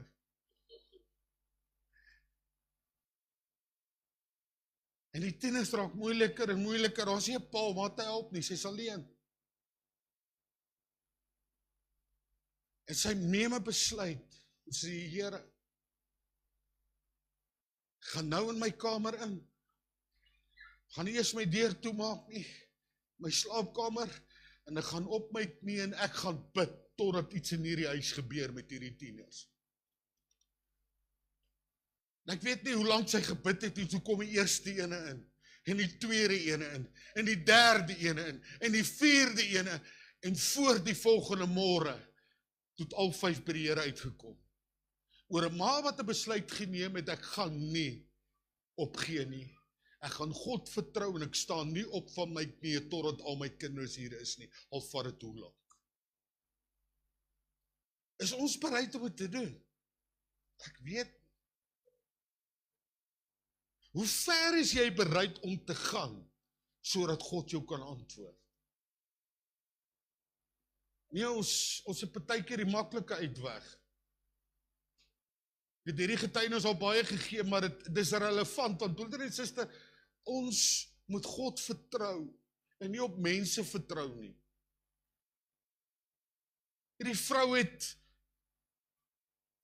En die tieners raak moeiliker en moeiliker, daar is nie 'n pa om haar te help nie, sy's alleen. En sy neem 'n besluit, en sê die Here, gaan nou in my kamer in, gaan nie eers my deur toemaak nie, my slaapkamer, en ek gaan op my knie en ek gaan bid, totdat iets in hierdie huis gebeur met hierdie tieners. En ek weet nie hoe lank sy gebid het, en toe kom die eerste ene in, en die tweede ene in, en die derde ene in, en die vierde ene, en voor die volgende môre, het al 5 by die Here uitgekom. Oor 'n ma wat 'n besluit geneem het, ek gaan nie opgee nie. Ek gaan God vertrou en ek staan nie op van my knie totdat al my kinders hier is nie, al vat dit hoe lank. Is ons bereid om dit te doen? Ek weet. Hoe ver is jy bereid om te gaan, sodat God jou kan antwoord? Nee, ons het partykeer die maklike uitweg. Ek het hierdie getuienis al baie gegee, maar dit is relevant, want broeder en suster, ons moet God vertrou, en nie op mense vertrou nie. Hierdie vrou het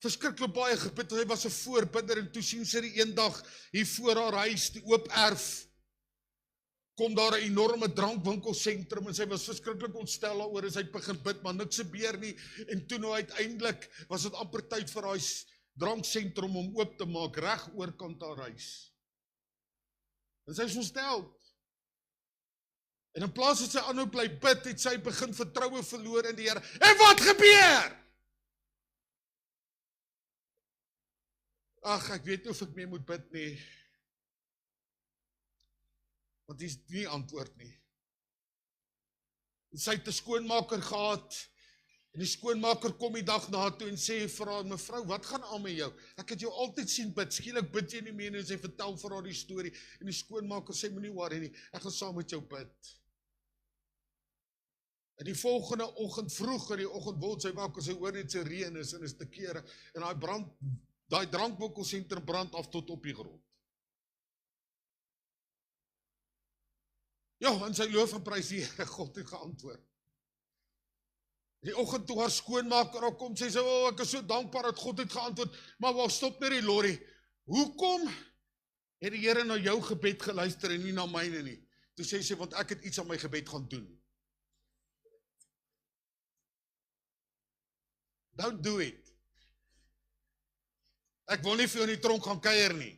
verskriklik baie gebid, hy was 'n voorbidder, en toe sien sy die eendag hier voor haar huis, die oop erf, kom daar 'n enorme drankwinkelsentrum, en sy was verskriklik ontstel daaroor, en sy het begin bid, maar niks gebeur nie, en toe nou uiteindelik, was dit amper tyd vir haar dranksentrum om oop te maak, reg oorkant haar huis. En sy is ontstel. En in plaas dat sy aanhou bly bid, het sy begin vertroue verloor in die Here. En wat gebeur? Ag, ek weet nie of ek meer moet bid nie. Want die is nie antwoord nie. En sy het 'n skoonmaker gehad, en die skoonmaker kom die dag na toe en sê vir haar, mevrou, wat gaan aan met jou? Ek het jou altyd sien bid, skielik bid jy nie meer nie, en sy vertel vir haar die storie, en die skoonmaker sê, moenie worry nie, ek gaan saam met jou bid. En die volgende oggend vroeg, in die oggend word sy wakker, sy hoor net sy reën is, en is te kere, en daai drankwinkelsentrum brand af tot op die grond. Ja, en sy loof en prys die Here, God het geantwoord. Die oggend toe haar skoonmaker daar kom, sy sê, ek is so dankbaar dat God het geantwoord, maar waar stop net die lorry? Hoekom het die Here na jou gebed geluister en nie na myne nie? Toe sê sy, want ek het iets aan my gebed gaan doen. Don't do it. Ek wil nie vir jou in die tronk gaan kuier nie.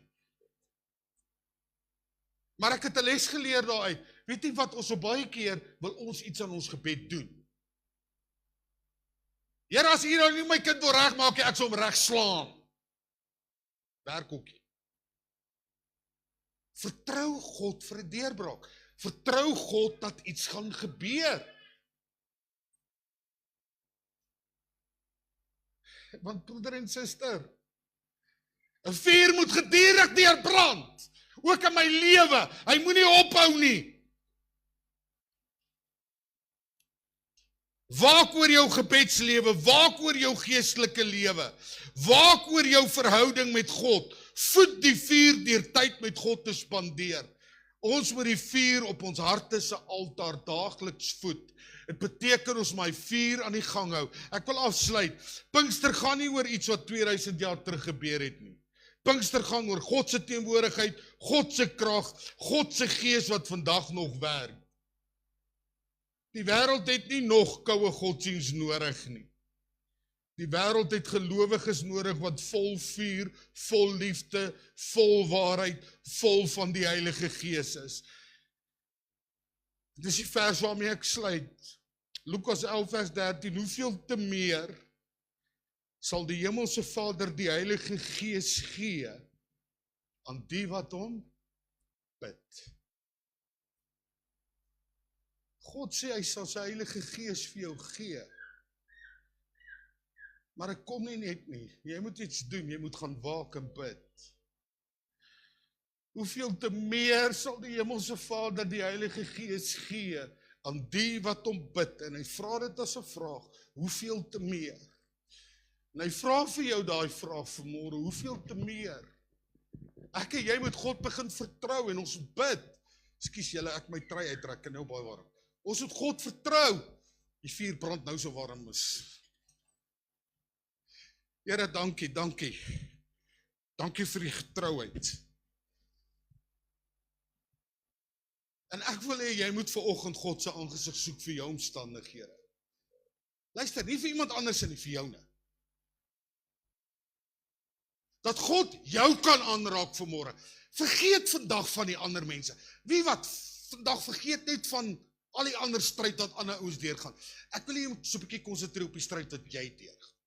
Maar ek het 'n les geleer daaruit. Weet jy wat, ons so baie keer wil ons iets aan ons gebed doen. Here, as U nou nie my kind wil regmaak nie, ek sal hom reg slaan. Werk ook nie. Vertrou God vir 'n deurbraak. Vertrou God dat iets gaan gebeur. Want broeder en suster, 'n vuur moet gedurig deurbrand. Ook in my lewe, hy moenie ophou nie. Waak oor jou gebedslewe, waak oor jou geestelike lewe, waak oor jou verhouding met God, voed die vuur deur tyd met God te spandeer. Ons moet die vuur op ons harte se altaar daagliks voed. Dit beteken ons moet die vuur aan die gang hou. Ek wil afsluit. Pinkster gaan nie oor iets wat 2000 jaar terug gebeur het nie. Pinkster gaan oor God se teenwoordigheid, God se krag, God se gees wat vandag nog werk. Die wêreld het nie nog koue godsdiens nodig nie. Die wêreld het gelowiges nodig wat vol vuur, vol liefde, vol waarheid, vol van die Heilige Gees is. Dit is die vers waarmee ek sluit. Lukas 11 vers 13, hoeveel te meer sal die Hemelse Vader die Heilige Gees gee aan die wat hom bid. God sê hy sal sy Heilige Gees vir jou gee. Maar ek kom nie net nie. Jy moet iets doen, jy moet gaan waak en bid. Hoeveel te meer sal die Hemelse Vader die Heilige Gees gee aan die wat hom bid? En hy vra dit as 'n vraag, hoeveel te meer? En hy vra vir jou daai vraag vanmôre, hoeveel te meer? Ek en jy moet God begin vertrou en ons bid. Ekskuus julle, ek my trui uittrek en nou baie warm. Ons moet God vertrou. Die vuur brand nou so warm is. Here, dankie, dankie. Dankie vir die getrouheid. En ek wil hê jy moet vanoggend God se aangesig soek vir jou omstandighede. Luister, nie vir iemand anders en nie vir jou nie. Dat God jou kan aanraak vanmôre. Vergeet vandag van die ander mense. Wie wat vandag vergeet net van al die ander stryd wat ander ouens deurgaan. Ek wil jy moet so 'n bietjie konsentreer op die stryd wat jy deurgaan.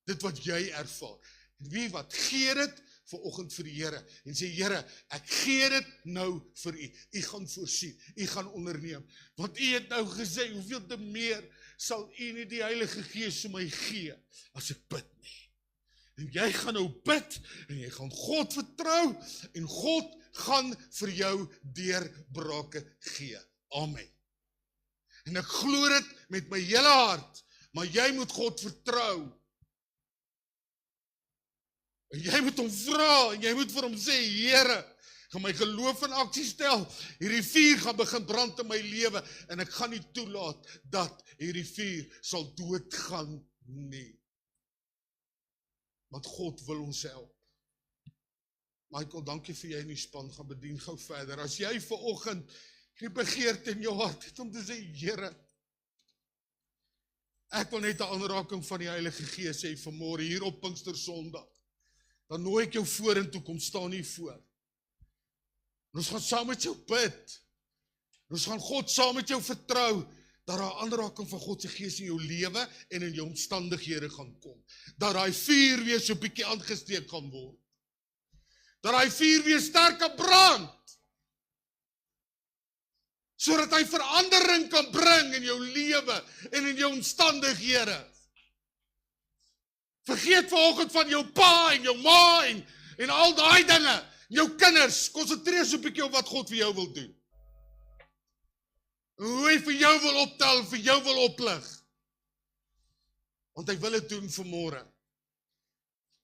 Dit wat jy ervaar. En wie wat gee dit vanoggend vir die Here en sê Here, ek gee dit nou vir U. U gaan voorsien, U gaan onderneem. Want U het nou gesê, hoeveel te meer sal U nie die Heilige Gees vir my gee as ek bid nie. En jy gaan nou bid en jy gaan God vertrou en God gaan vir jou deurbrake gee. Amen. En ek glo dit met my hele hart, maar jy moet God vertrou. En jy moet hom vra, en jy moet vir hom sê, Here, gaan my geloof in aksie stel, hierdie vuur gaan begin brand in my lewe, en ek gaan nie toelaat, dat hierdie vuur sal doodgaan nie. Want God wil ons help. Michael, dankie vir jy in die span, gaan bedien gou verder. As jy vanoggend die begeerte in jou hart het om te sê, Here, ek wil net 'n aanraking van die Heilige Gees hê vanmôre hier op Pinkstersondag. Dan nooi ek jou vorentoe, kom staan hier voor. En ons gaan saam met jou bid. En ons gaan God saam met jou vertrou, dat daar 'n aanraking van God se Gees in jou lewe en in jou omstandighede gaan kom. Dat daai vuur weer so 'n bietjie aangesteek kan word. Dat daai vuur weer sterk kan brand. Sodat hy verandering kan bring in jou lewe en in jou omstandighede. Vergeet vanoggend van jou pa en jou ma en al daai dinge. Jou kinders, konsentreer so 'n bietjie op wat God vir jou wil doen. Hoe hy vir jou wil optel, vir jou wil oplig. Want hy wil dit doen vanmôre.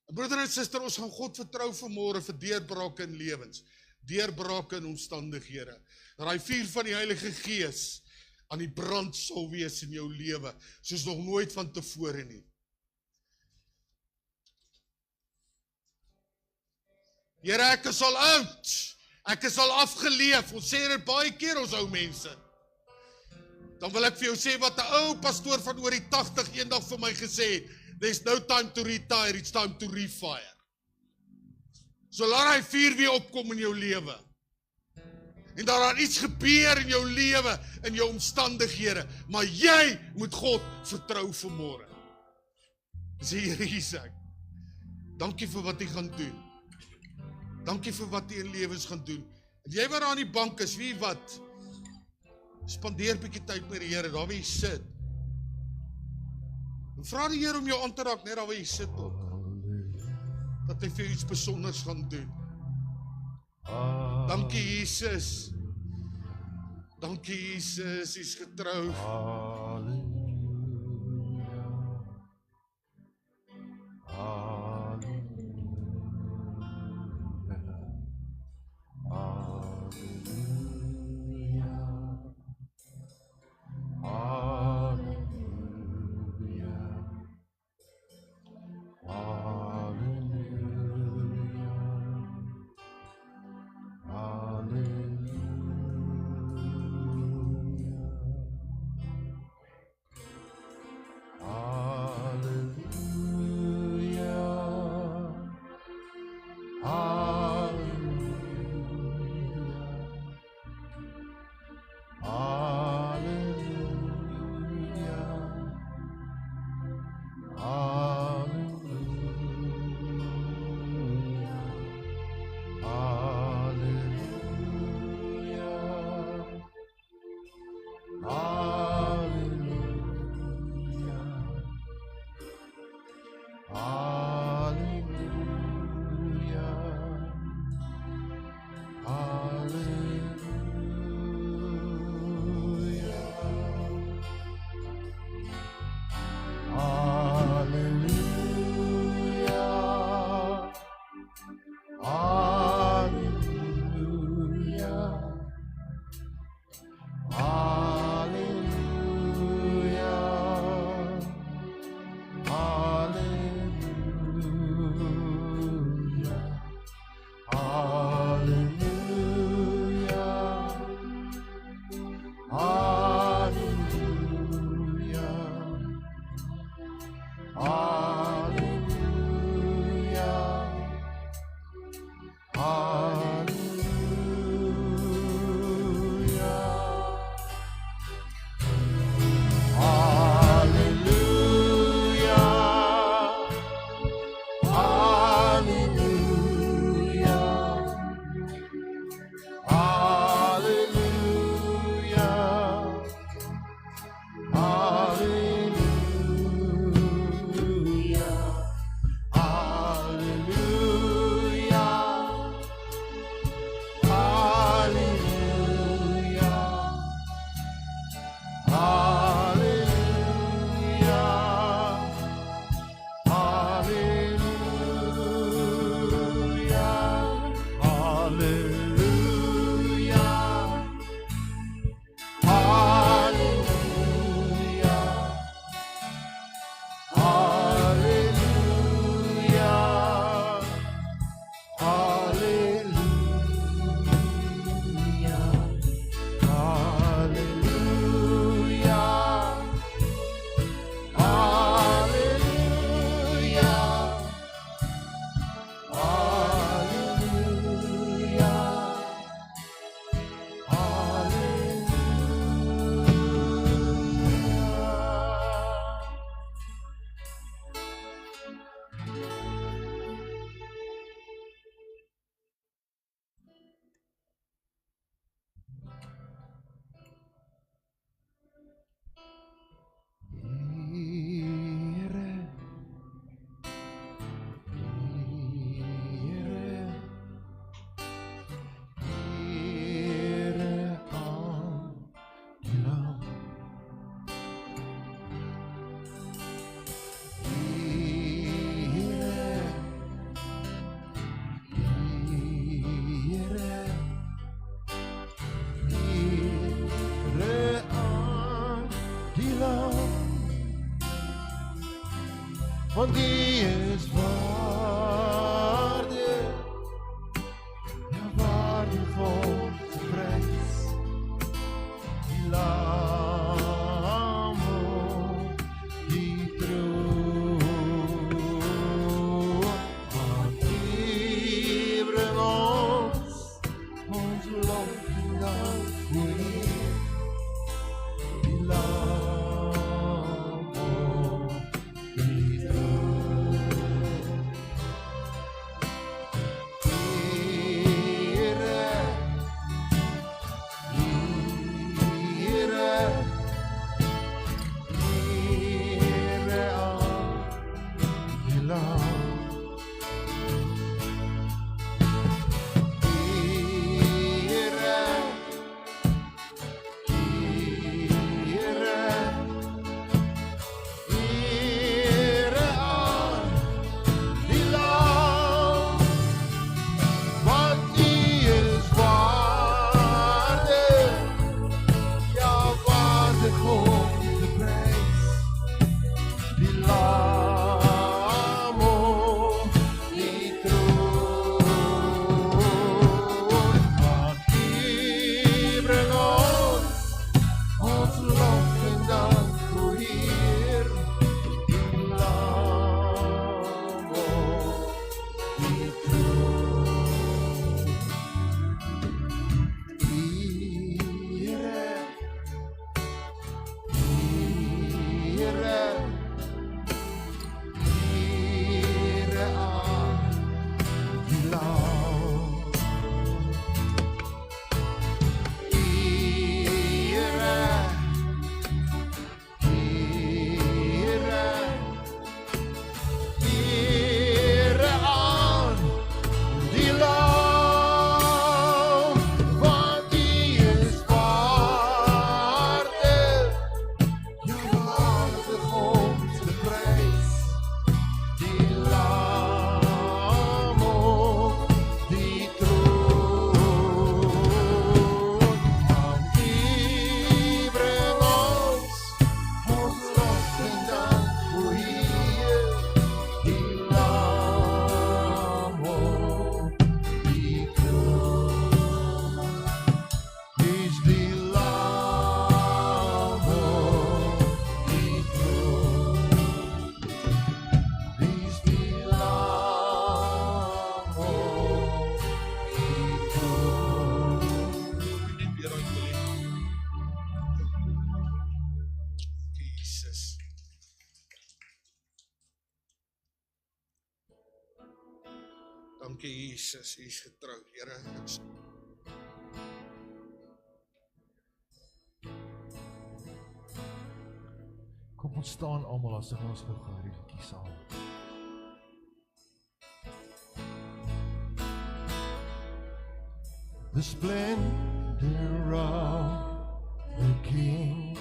Broeder en suster, ons gaan God vertrou vanmôre vir deurbrake in lewens, deurbrake in omstandighede. Dat daai vuur van die Heilige Gees aan die brand sal wees in jou lewe, soos nog nooit van tevore nie. Here, ek is al oud, ek is al afgeleef, ons sê dit baie keer ons ou mense. Dan wil ek vir jou sê wat 'n ou pastoor van oor die 80 eendag vir my gesê het, there's no time to retire, it's time to refire. So laat hy vuur weer opkom in jou lewe. En dat daar iets gebeur in jou lewe, in jou omstandighede, maar jy moet God vertrou vanmôre. Sê Here Jesus, dankie vir wat U gaan doen. Dankie vir wat U in lewens gaan doen. En jy wat daar aan die bank is, wie wat? Spandeer 'n bietjie tyd met die Here, daar waar jy sit. En vra die Here om jou aan te raak, net daar waar jy sit ook. Dat hy vir jou iets besonders gaan doen. Dankie Jesus. Dankie Jesus, U is getrou. Hallelujah. Hallelujah. Hallelujah. Hallelujah. Hallelujah. Hallelujah. Dankie Jesus, U is getrou, Here. Kom ons staan almal as ons gou liedjie saam. The splendor of the King,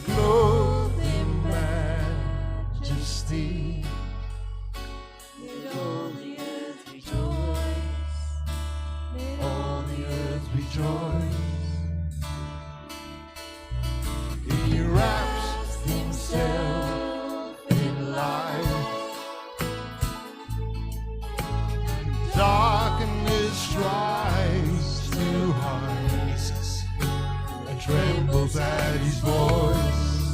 clothed in majesty. Let all the earth rejoice. Let All the earth rejoice. He wraps himself in light. Darkness tries to hide, Jesus. and trembles at his voice.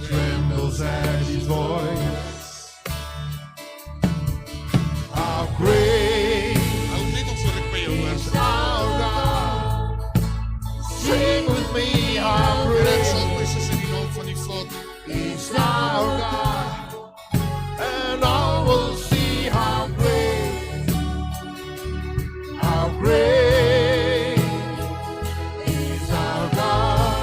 Trembles at his voice. How great Hou net ons vir ek by jou hoor. is our God. Sing with me, how Here ek sal great wees in die naam van die Vader. is our God. And all will see how great is our God.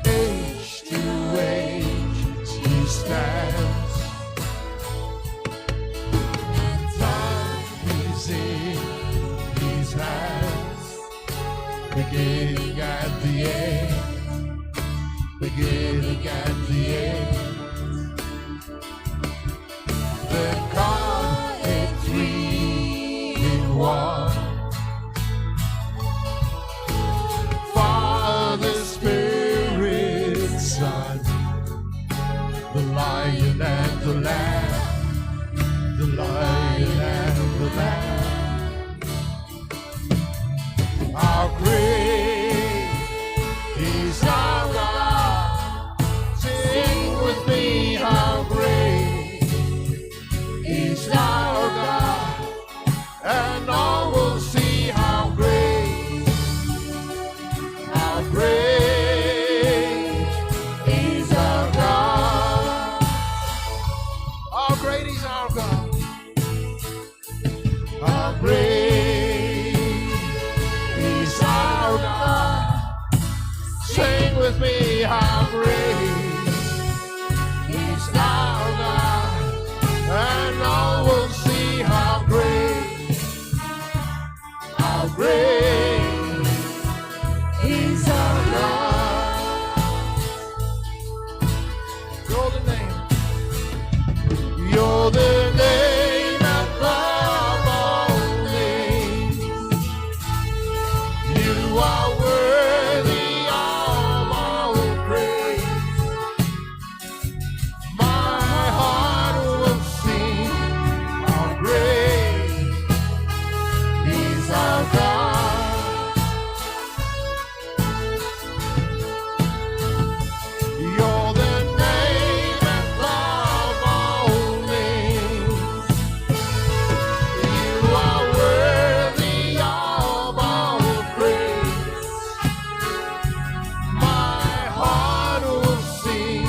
Age to age he stands, and time is in his hands. Beginning at the end, beginning at the end. The Godhead three in one. Father, Spirit, Son, the Lion and the Lamb, the Lion and the Lamb. How great is our God? Sing with me, how great is our God, and all will see how great is our God. How great is our God? How great is our God? Sing with me, how great is our God, and all will see how great is our God. You're the name. You're the name above all names. You are worthy of all praise. My heart will sing how great is our God. You're the name above all names. You are worthy of all praise. My heart will sing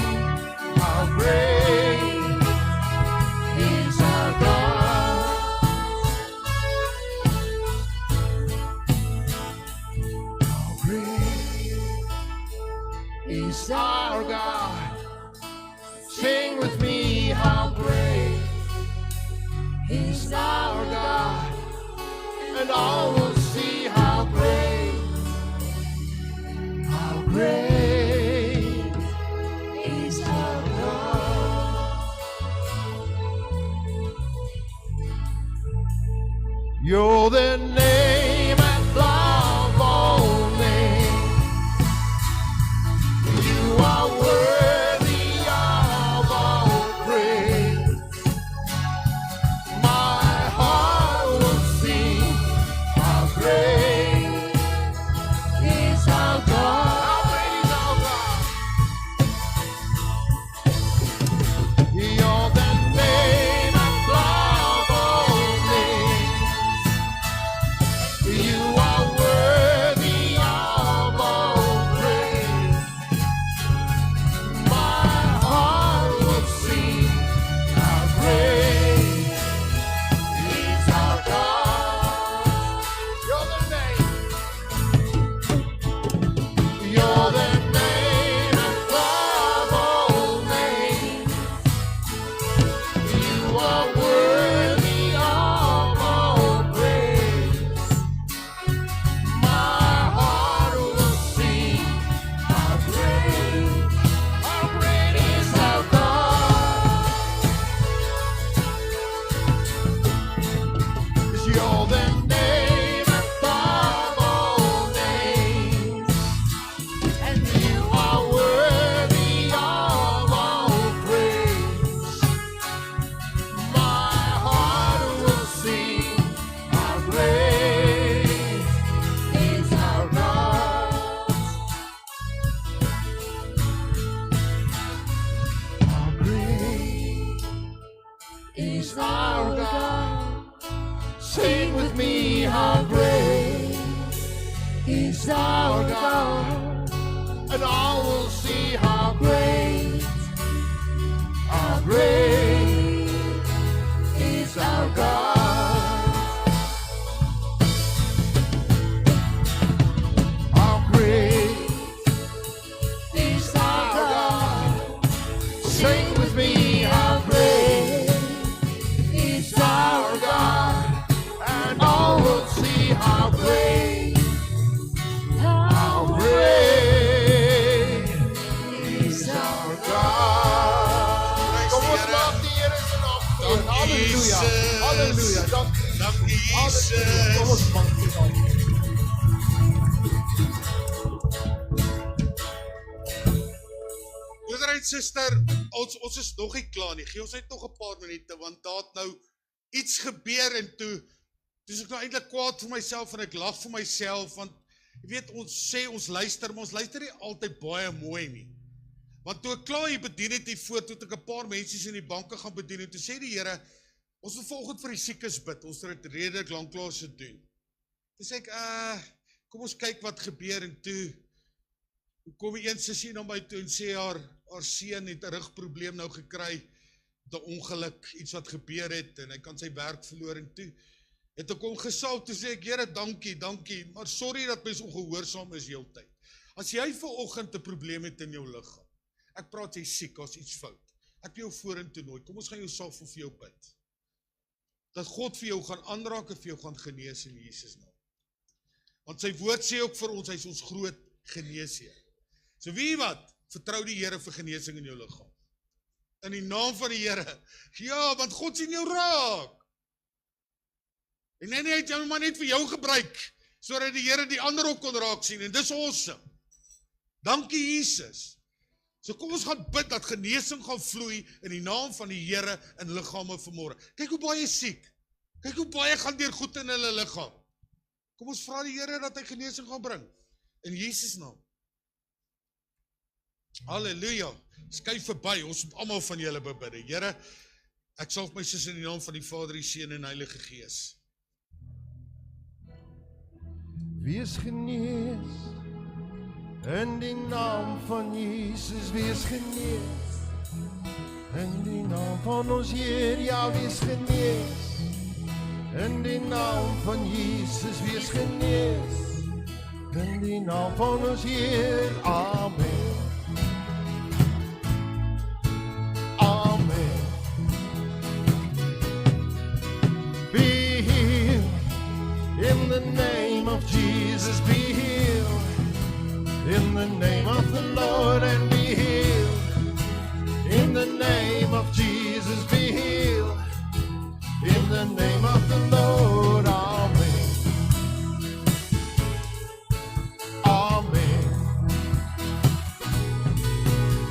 how great is our God. How great is our God? Sing with me, how great is our God, and all will see how great is our God. You're the name above all names. You are worthy of all praise. My heart will sing how great is our God. How great is our God? You're the name above all names. is our God. Sing with me, how great is our God. And all will see how great is our God. How great is our God. Sing with me, how great is our God. And all will see how great is our God. Kom ons laat die Here se naam groot. Halleluja. Halleluja. Dankie Jesus. Kom ons dank die naam. Broeder en suster, ons is nog nie klaar nie. Gee ons net nog 'n paar minute, want daar het nou iets gebeur en toe is ek nou eintlik kwaad vir myself en ek lag vir myself, want jy weet, ons sê ons luister, maar ons luister nie altyd baie mooi nie. Want toe ek klaar hier bedien het hiervoor, toe het ek 'n paar mense in die banke gaan bedien, en toe sê die Here, ons wil vanoggend vir die siekes bid, ons het dit redelik lanklaas gedoen. Toe sê ek, kom ons kyk wat gebeur, en toe kom die een sussie na my toe en sê haar seun het 'n rugprobleem nou gekry, 'n ongeluk, iets wat gebeur het, en hy kan sy werk verloor, en toe het ek hom gesalf, toe sê ek, Here, dankie, maar sorry dat mens ongehoorsaam is heeltyd. As jy vanoggend 'n probleem het in jou liggaam, ek praat jy siek, as iets fout, ek wil jou vorentoe nooi, kom ons gaan jou salf of vir jou bid, dat God vir jou gaan aanraak en vir jou gaan genees in Jesus naam. Want sy woord sê ook vir ons, hy is ons groot geneesheer. So wie wat, vertrou die Here vir genesing in jou liggaam. In die naam van die Here. Ja, want God sien jou raak. En hy het jou maar net vir jou gebruik, sodat die Here die ander ook kon raak sien, en dis awesome. Dankie Jesus. So kom ons gaan bid dat genesing gaan vloei in die naam van die Here in liggame vanmôre. Kyk hoe baie siek. Kyk hoe baie gaan deur goed in hulle liggaam. Kom ons vra die Here dat hy genesing gaan bring. In Jesus naam. Halleluja. Skuif verby, ons moet almal van julle bebid. Here, ek salf my sis in die naam van die Vader, die Seun en Heilige Gees. Wees genees in die naam van Jesus, wees genees in die naam van ons Heer, ja, wees genees in die naam van Jesus, wees genees in die naam van ons Heer, amen. Amen. Be healed in the name of Jesus, be healed in the name of the Lord, and be healed in the name of Jesus, be healed in the name of the Lord, amen. Amen.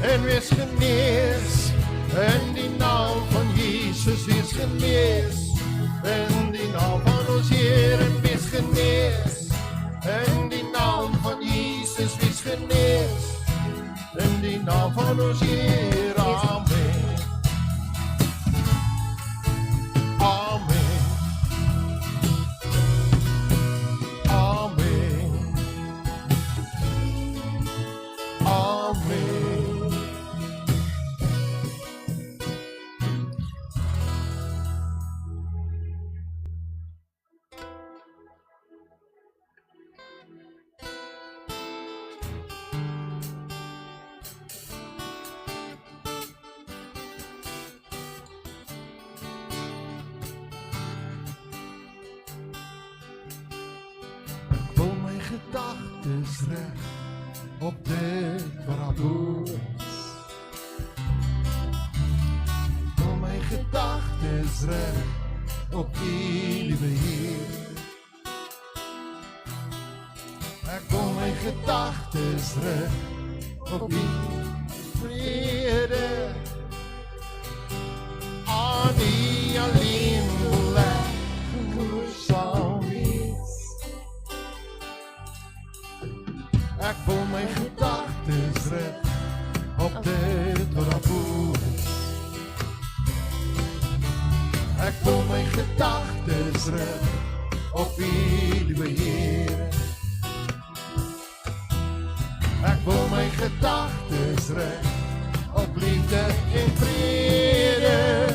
En wees genees in die naam van Jesus, wees genees in die naam van ons Heer, en wees genees in die naam van Jesus, wees genees in die naam van ons Heer, amen. Amen. Amen. Amen. Gedagtes reg op dit wat daar is. Wil my gedagtes reg op U, liewe Heer. Ek wil my gedagtes reg op U, vrede. Aan U alleen wil ek gehoorsaam wees. Ek wil my gedagtes reg op dit wat daar is. gedagtes reg op liefde en vrede.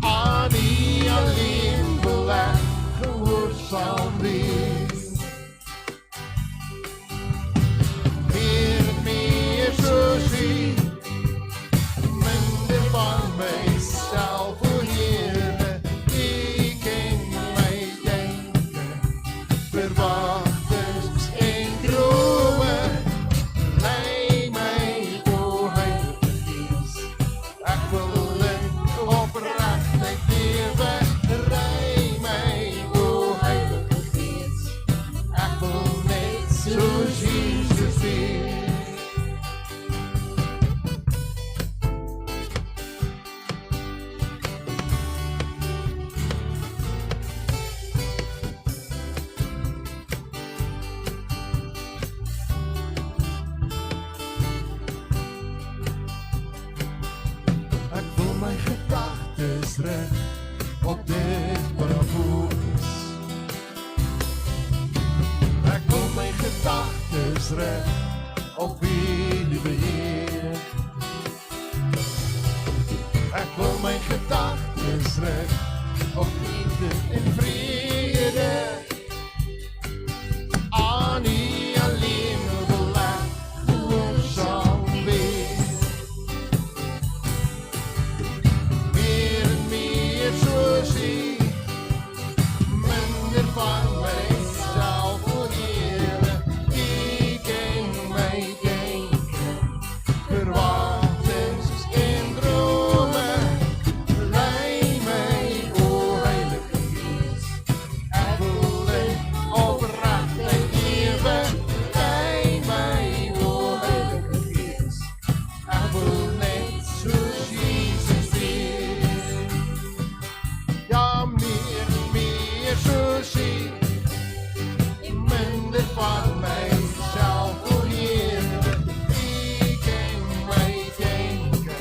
Aan U alleen wil ek gehoorsaam wees. Meer en meer soos U, minder van myself, o Here. U ken my denke, verwagtings en drome. Lei my, o Heilige Gees, ek wil in opregtheid lewe. Ry my, o Heilige Gees, ek wil net soos Jesus wees. Ek wil my gedagtes reg op dit wat voor is. Ek wil my gedagtes reg op U, liewe Heer. Ek wil my gedagtes reg op liefde en vrede. Aan U alleen wil ek gehoorsaam wees. Meer en meer soos U, minder van myself, o Here. U ken my denke, verwagtings en drome. Lei my, o Heilige Gees, ek wil in opregtheid lewe. Lei my, o Heilige Gees, ek wil net soos Jesus wees. Ja, meer en meer soos U, minder van myself, o Here. U ken my denke,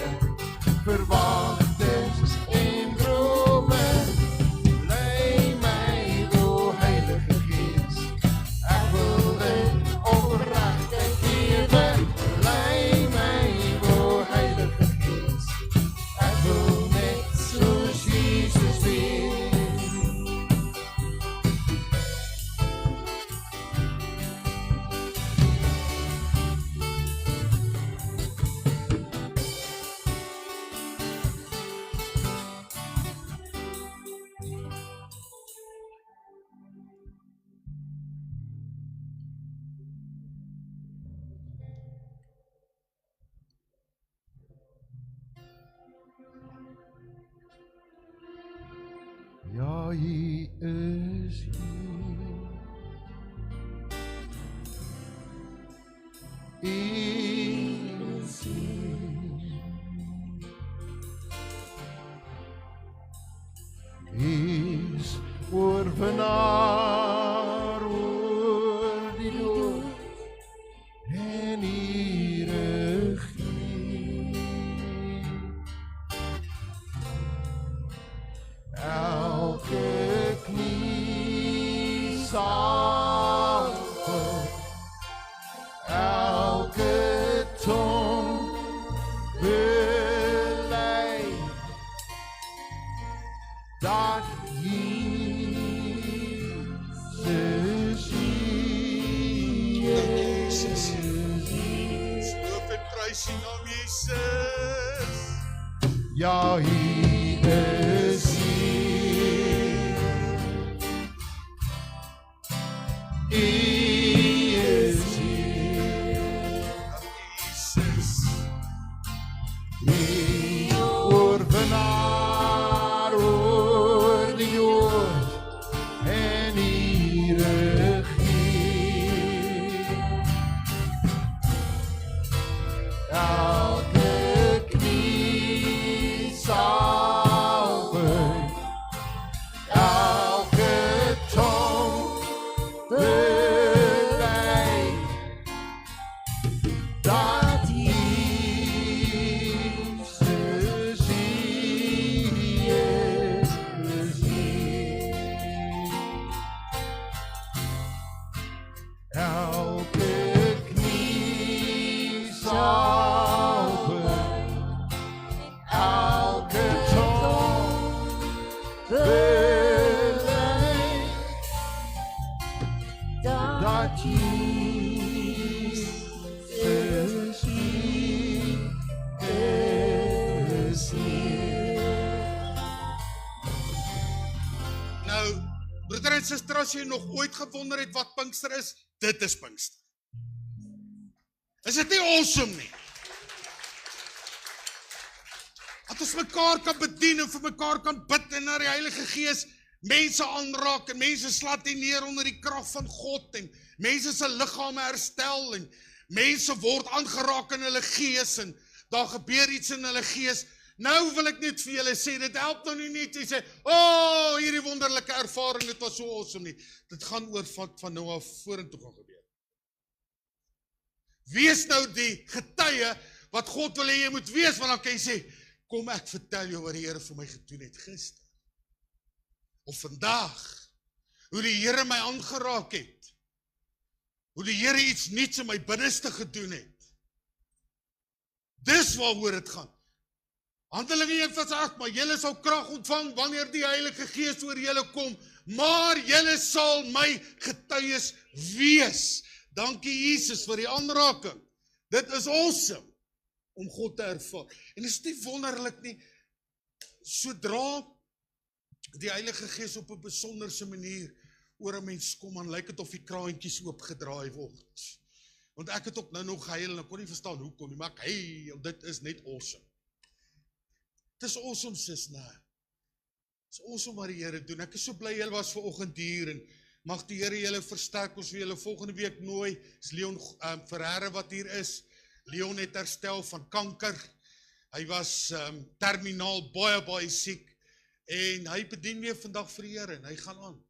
verwagtings en drome. Lei my, o Heilige Gees, ek wil in opregtheid lewe. Lei my, o Heilige Gees, ek wil net soos Jesus wees. Ja, U is hier. U is hier. U is oorwinnaar oor die dood en U regeer. Elke knie sal buig, elke tong bely dat Jesus Jesus. Loop en prys U naam, Jesus. ja, U is hier. U is hier. Jesus. U oorwinnaar oor die dood en U regeer. Elke knie sal en suster, as jy nog ooit gewonder het wat Pinkster is, dit is Pinkster. Is dit nie awesome nie? Dat ons mekaar kan bedien en vir mekaar kan bid en na die Heilige Gees mense aanraak en mense slaat nie neer onder die krag van God en mense se liggame herstel en mense word aangeraak in hulle gees en daar gebeur iets in hulle gees. Nou wil ek net vir julle sê, dit help nou nie net, jy sê, hierdie wonderlike ervaring, dit was so awesome nie. Dit gaan oor van nou af vorentoe gaan gebeur. Wees nou die getuie wat God wil hê jy moet wees, want dan kan jy sê, kom ek vertel jou wat die Here vir my gedoen het gister. Of vandag, hoe die Here my aangeraak het. Hoe die Here iets niets in my binneste gedoen het. Dis waaroor dit gaan. Handelinge 1:8, maar julle sal krag ontvang wanneer die Heilige Gees oor julle kom, maar julle sal my getuies wees. Dankie Jesus vir die aanraking. Dit is awesome om God te ervaar. En is nie wonderlik nie, sodra die Heilige Gees op 'n besonderse manier oor 'n mens kom, dan lyk dit of die kraantjies oopgedraai word. Want ek het ook nou nog gehuil en ek kon nie verstaan hoekom nie, maar dit is net awesome. Het is awesome, sis, nee. Het is awesome wat die Here doen. Ek is so bly julle was vanoggend hier en mag die Here julle versterk. Ons wil julle volgende week nooi. Is Leon Ferreira wat hier is. Leon het herstel van kanker. Hy was terminaal baie siek en hy bedien weer vandag vir die Here en hy gaan aan.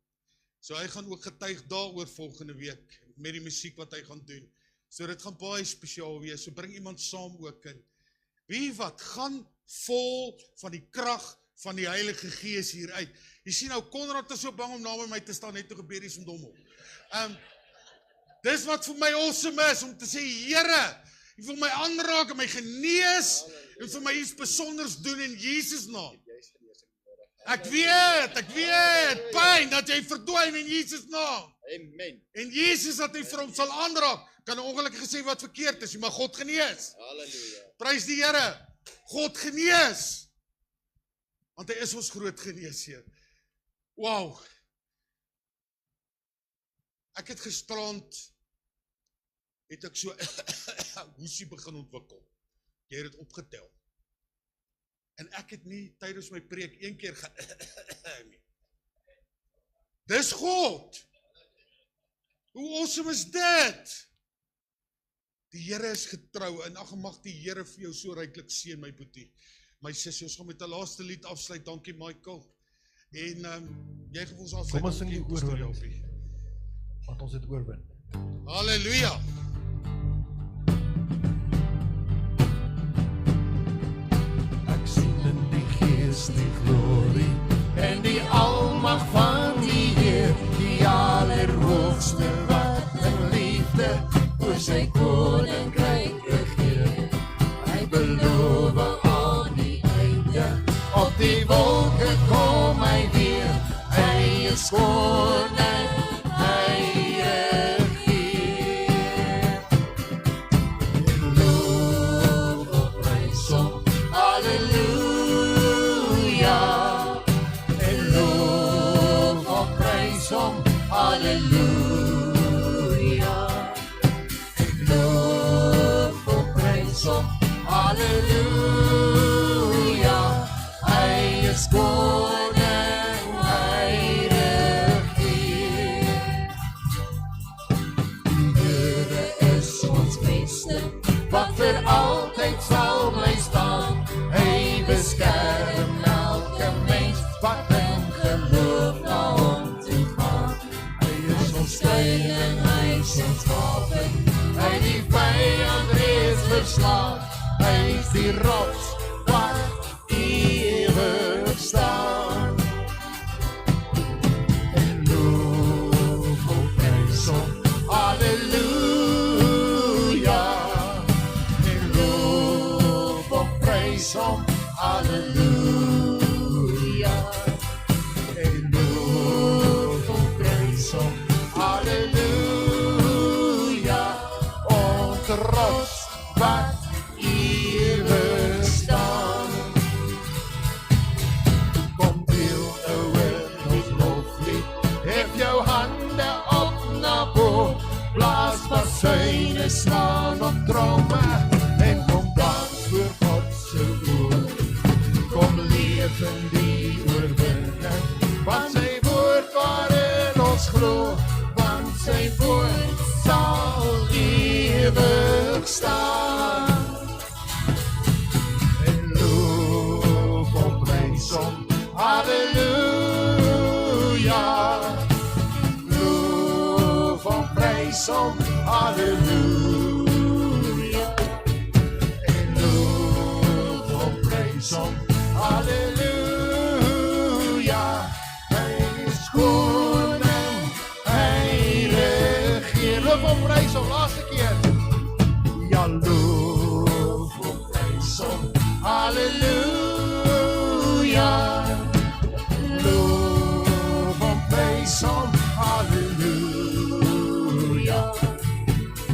So hy gaan ook getuig daaroor volgende week met die musiek wat hy gaan doen. So dit gaan baie spesiaal wees. So bring iemand saam ook in. Wie wat gaan vol van die krag van die Heilige Gees hier uit. Jy sien nou, Konrad is so bang om na my te staan, net te gebeur iets om dom op. Dis wat vir my awesome is, om te sê, Here, jy wil my aanraak en my genees, en vir my iets besonders doen in Jesus naam. Ek weet, pyn, dat jy verdwyn in Jesus naam. Amen. En Jesus, dat hy vir hom sal aanraak, kan ongelukkig gesê wat verkeerd is, maar God genees. Halleluja. Prys die Here. God genees, want hy is ons groot geneesheer. Wow. Ek het gisterand, het ek so hoesie begin ontwikkel. Jy het dit opgetel. En ek het nie tydens my preek een keer nie. Dis God. Hoe awesome is dit? Die Here is getrou en ag mag die Here vir jou so ryklik seën, my boetie. My sussie, ons gaan met 'n laaste lied afsluit. Dankie Michael. En jy gaan ons afsluit. Kom ons sing die oorwinning, want ons het oorwin. Halleluja. Ek sien in die Gees die glorie en die almag van die Heer, die allerhoogste wat in liefde oor sy koninkryk regeer. Hy beloof aan die einde, op die wolke kom hy weer. Hy is koning, hy regeer. En loof op prys hom, halleluja. En loof op prys hom, halleluja. Halleluja, hy is koning, hy regeer. Die Here is ons beste, wat vir altyd sal bly staan. Hy beskerm elke mens, wat in geloof na hom toe gaan. Hy is ons skuil en hy is ons wapen, hy die vyand reeds verslaan. Hy is die rots wat ewig staan. En loof op prys hom, halleluja. En loof op prys hom, halleluja. En loof op prys hom, halleluja. Ons rots wat if you staan op tromme en kom dans voor God se woord. Kom leef in die oorwinning, want sy woord waarin ons glo, want sy woord sal ewig staan. En loof om prys om, halleluja. Loof om prys om, halleluja. En loof om prys om, halleluja. Hy is koning, hy regeer. Loof om prys om, laaste keer. Ja, loof om prys om, halleluja. Loof om prys om, halleluja.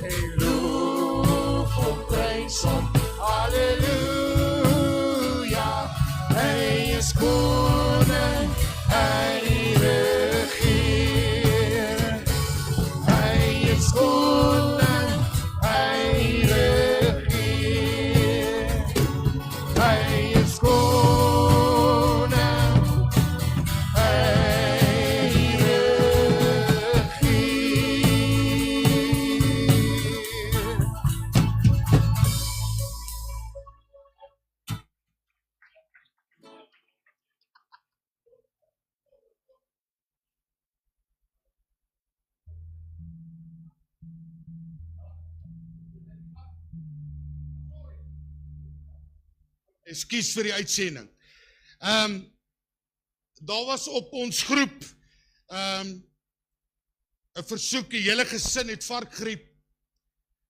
Hey, loof om prys om, halleluja. Hy is koning, hy regeer. Hy is koning, hy regeer. Hy is koning, hy regeer. Ekskuus vir die uitsending. Daar was op ons groep 'n versoek, die hele gesin het varkgriep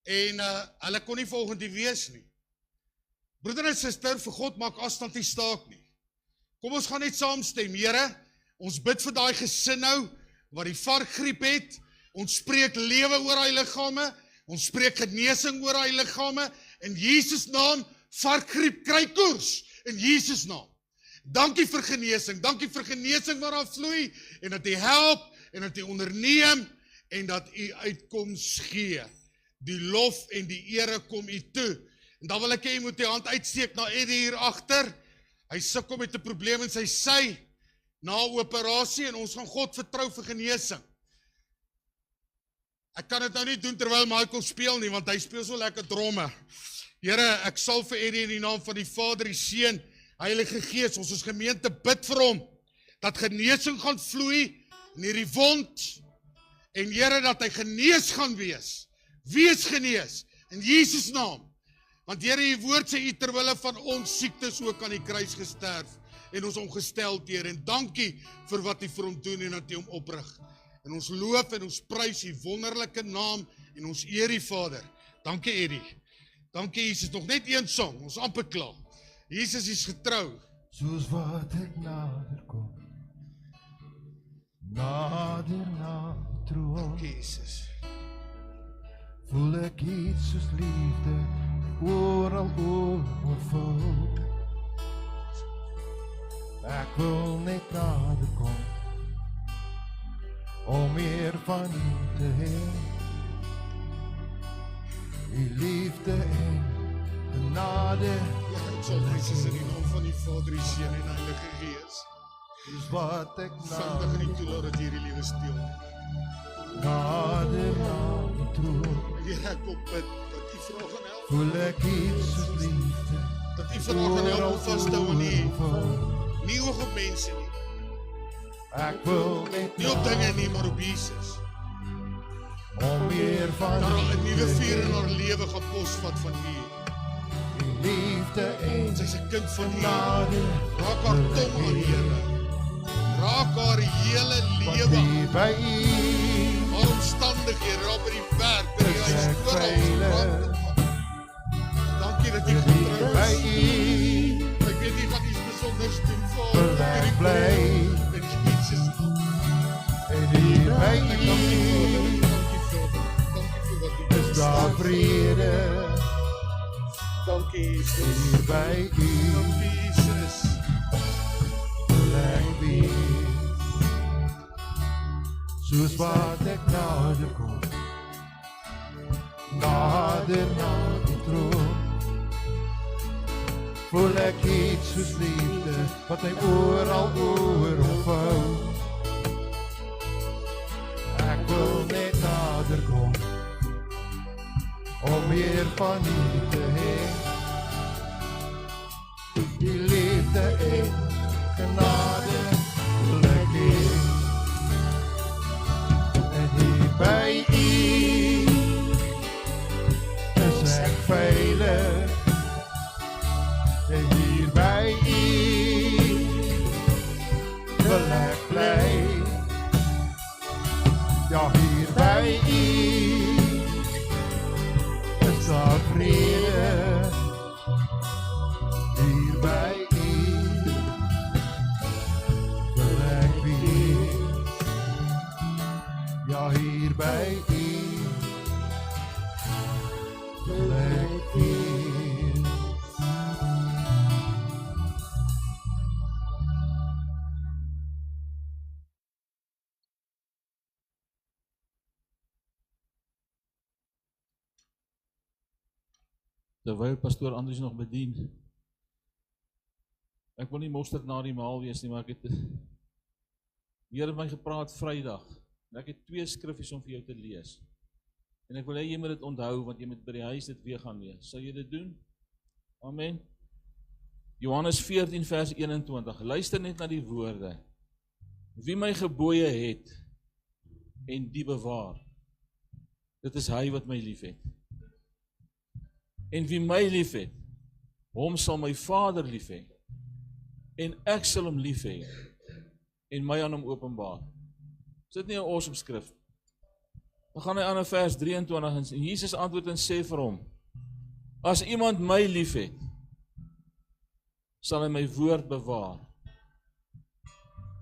en hulle kon nie volgende wees nie. Broeder en suster, vir God maak afstand nie staak nie. Kom ons gaan net saamstem, Here, ons bid vir daai gesin nou wat die varkgriep het. Ons spreek lewe oor hy liggame, ons spreek genesing oor hy liggame in Jesus naam. Varkgriep kry koers in Jesus naam. Dankie vir genesing wat daar vloei en dat U help en dat U onderneem en dat U uitkoms gee. Die lof en die ere kom U toe. En dan wil ek hê jy moet die hand uitsteek na Eddie hier agter. Hy sukkel met 'n probleem in sy sy na operasie en ons gaan God vertrou vir genesing. Ek kan dit nou nie doen terwyl Michael speel nie, want hy speel so lekker dromme. Here, ek sal vir Eddie in die naam van die Vader, die Seun, Heilige Gees, ons as gemeente bid vir hom, dat genesing gaan vloei in hierdie wond, en Here, dat hy genees gaan wees. Wees genees, in Jesus naam. Want Here, U woord sê U terwille van ons siektes ook aan die kruis gesterf, en ons omgesteld, Here, en dankie vir wat U vir hom doen, en dat U hom oprig. En ons loof en ons prys U wonderlike naam, en ons eer U Vader. Dankie Eddie. Dankie Jesus, nog net een song, ons amper klaar. Jesus is getrou. Soos wat ek nader kom, nader na troon, Dankie Jesus. voel ek iets soos liefde oral oorvul. Ek wil net nader kom, om meer van U te hê. U liefde en genade, Ja, het sal wees is in die naam van die Vader, die Seun en Heilige Gees. is wat ek Vandag in die toelaat dat hierdie lewe steel. nader na die troon, Here, ek wil bid dat U vra gaan help. voel ek iets soos liefde Dat U vra gaan help om vas te hou aan U. oorvul. Nie oog op mense nie. Ek wil net Nie op dinge nie, maar op Jesus. om meer van Dat daar 'n U nuwe te vuur in hê. haar lewe gaan posvat van U. U liefde en Sy's 'n kind van U. genade, Raak haar tong aan, Here. Raak haar hele want lewe aan. hier by U Haar omstandighede, daar by die werk, by die is huis, ek oral veilig. veranderd. Dankie dat U Hier getrou by is. U Ek weet U gaan iets besonders doen vir wil ek bly, in Jesus naam. en hier by Ek dankie U Vader, dankie Vader, dankie vir wat U doen. is daar vrede, Dankie Jesus, hier by U dankie Jesus. wil ek wees. Soos wat ek nader kom, nader na die troon. Voel ek iets soos liefde, wat my oral oorhou. Ek wil net nader kom, om meer van U te hê. Die liefde en genade wil ek hê. En hier by U is ek veilig. En hier by U wil ek bly. Ja, hier by U is daar vrede. Hier by U wil ek wees. Ja, hier by U wil ek wees. Terwyl pastoor Andries nog bedien, ek wil nie mosterd na die maal wees nie, maar ek het die Here het my gepraat Vrydag, en ek het 2 skriffies om vir jou te lees, en ek wil hê jy moet dit onthou, want jy moet by die huis dit weer gaan lees. Sal jy dit doen? Amen. Johannes 14 vers 21, luister net na die woorde. Wie my gebooie het, en die bewaar, dit is hy wat my lief het. En wie my lief het, hom sal my Vader lief hê, en ek sal hom lief hê, en my aan hom openbaar. Is dit nie 'n awesome skrif? Dan gaan hy aan in vers 23, en Jesus antwoord en sê vir hom, as iemand my lief het, sal hy my woord bewaar.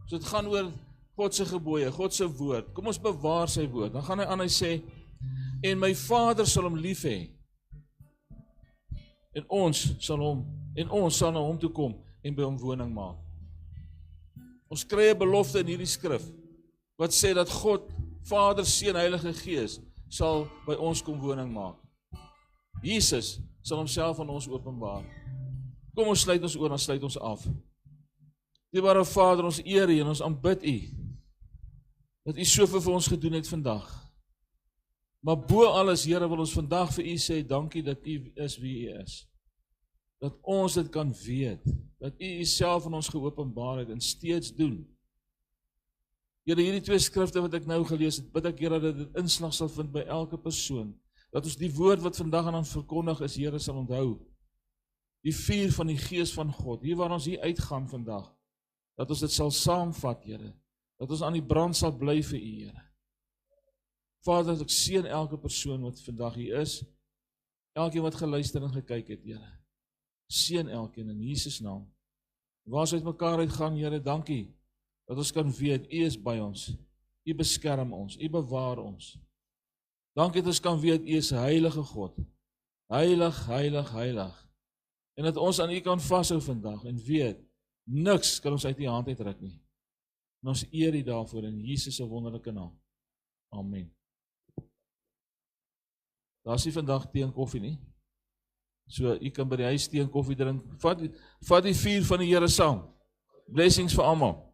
So dit gaan oor God se gebooie, God se woord. Kom ons bewaar sy woord. Dan gaan hy aan en sê, en my Vader sal hom lief hê, en ons sal na hom toe kom en by hom woning maak. Ons kry 'n belofte in hierdie skrif wat sê dat God, Vader, Seun, Heilige Gees sal by ons kom woning maak. Jesus sal homself aan ons openbaar. Kom ons sluit ons oor, dan sluit ons af. Dierbare Vader, ons eer U en ons aanbid U dat U soveel vir ons gedoen het vandag. Maar bo alles, Here, wil ons vandag vir U sê, dankie dat U is wie U is. Dat ons dit kan weet, dat U Uself aan ons geopenbaar het en steeds doen. Here, hierdie 2 skrifte wat ek nou gelees het, bid ek, Here, dat dit inslag sal vind by elke persoon. Dat ons die woord wat vandag aan ons verkondig is, Here, sal onthou. Die vuur van die Gees van God, hier waar ons hier uitgaan vandag, dat ons dit sal saamvat, Here. Dat ons aan die brand sal bly vir U, Here. Vader, ek seën elke persoon wat vandag hier is, elkeen wat geluister en gekyk het, Here. Seën elkeen in Jesus naam. Waar ons uit mekaar uitgaan, Here, dankie, dat ons kan weet, U is by ons, U beskerm ons, U bewaar ons. Dankie dat ons kan weet, U is heilige God, heilig, heilig, heilig. En dat ons aan U kan vashou vandag en weet, niks kan ons uit U hand uitruk nie. En ons eer U daarvoor in Jesus se wonderlike naam. Amen. Daar is nie vandag tee en koffie nie. So, U kan by die huis tee en koffie drink. Vat die vuur van die Here saam. Blessings vir almal.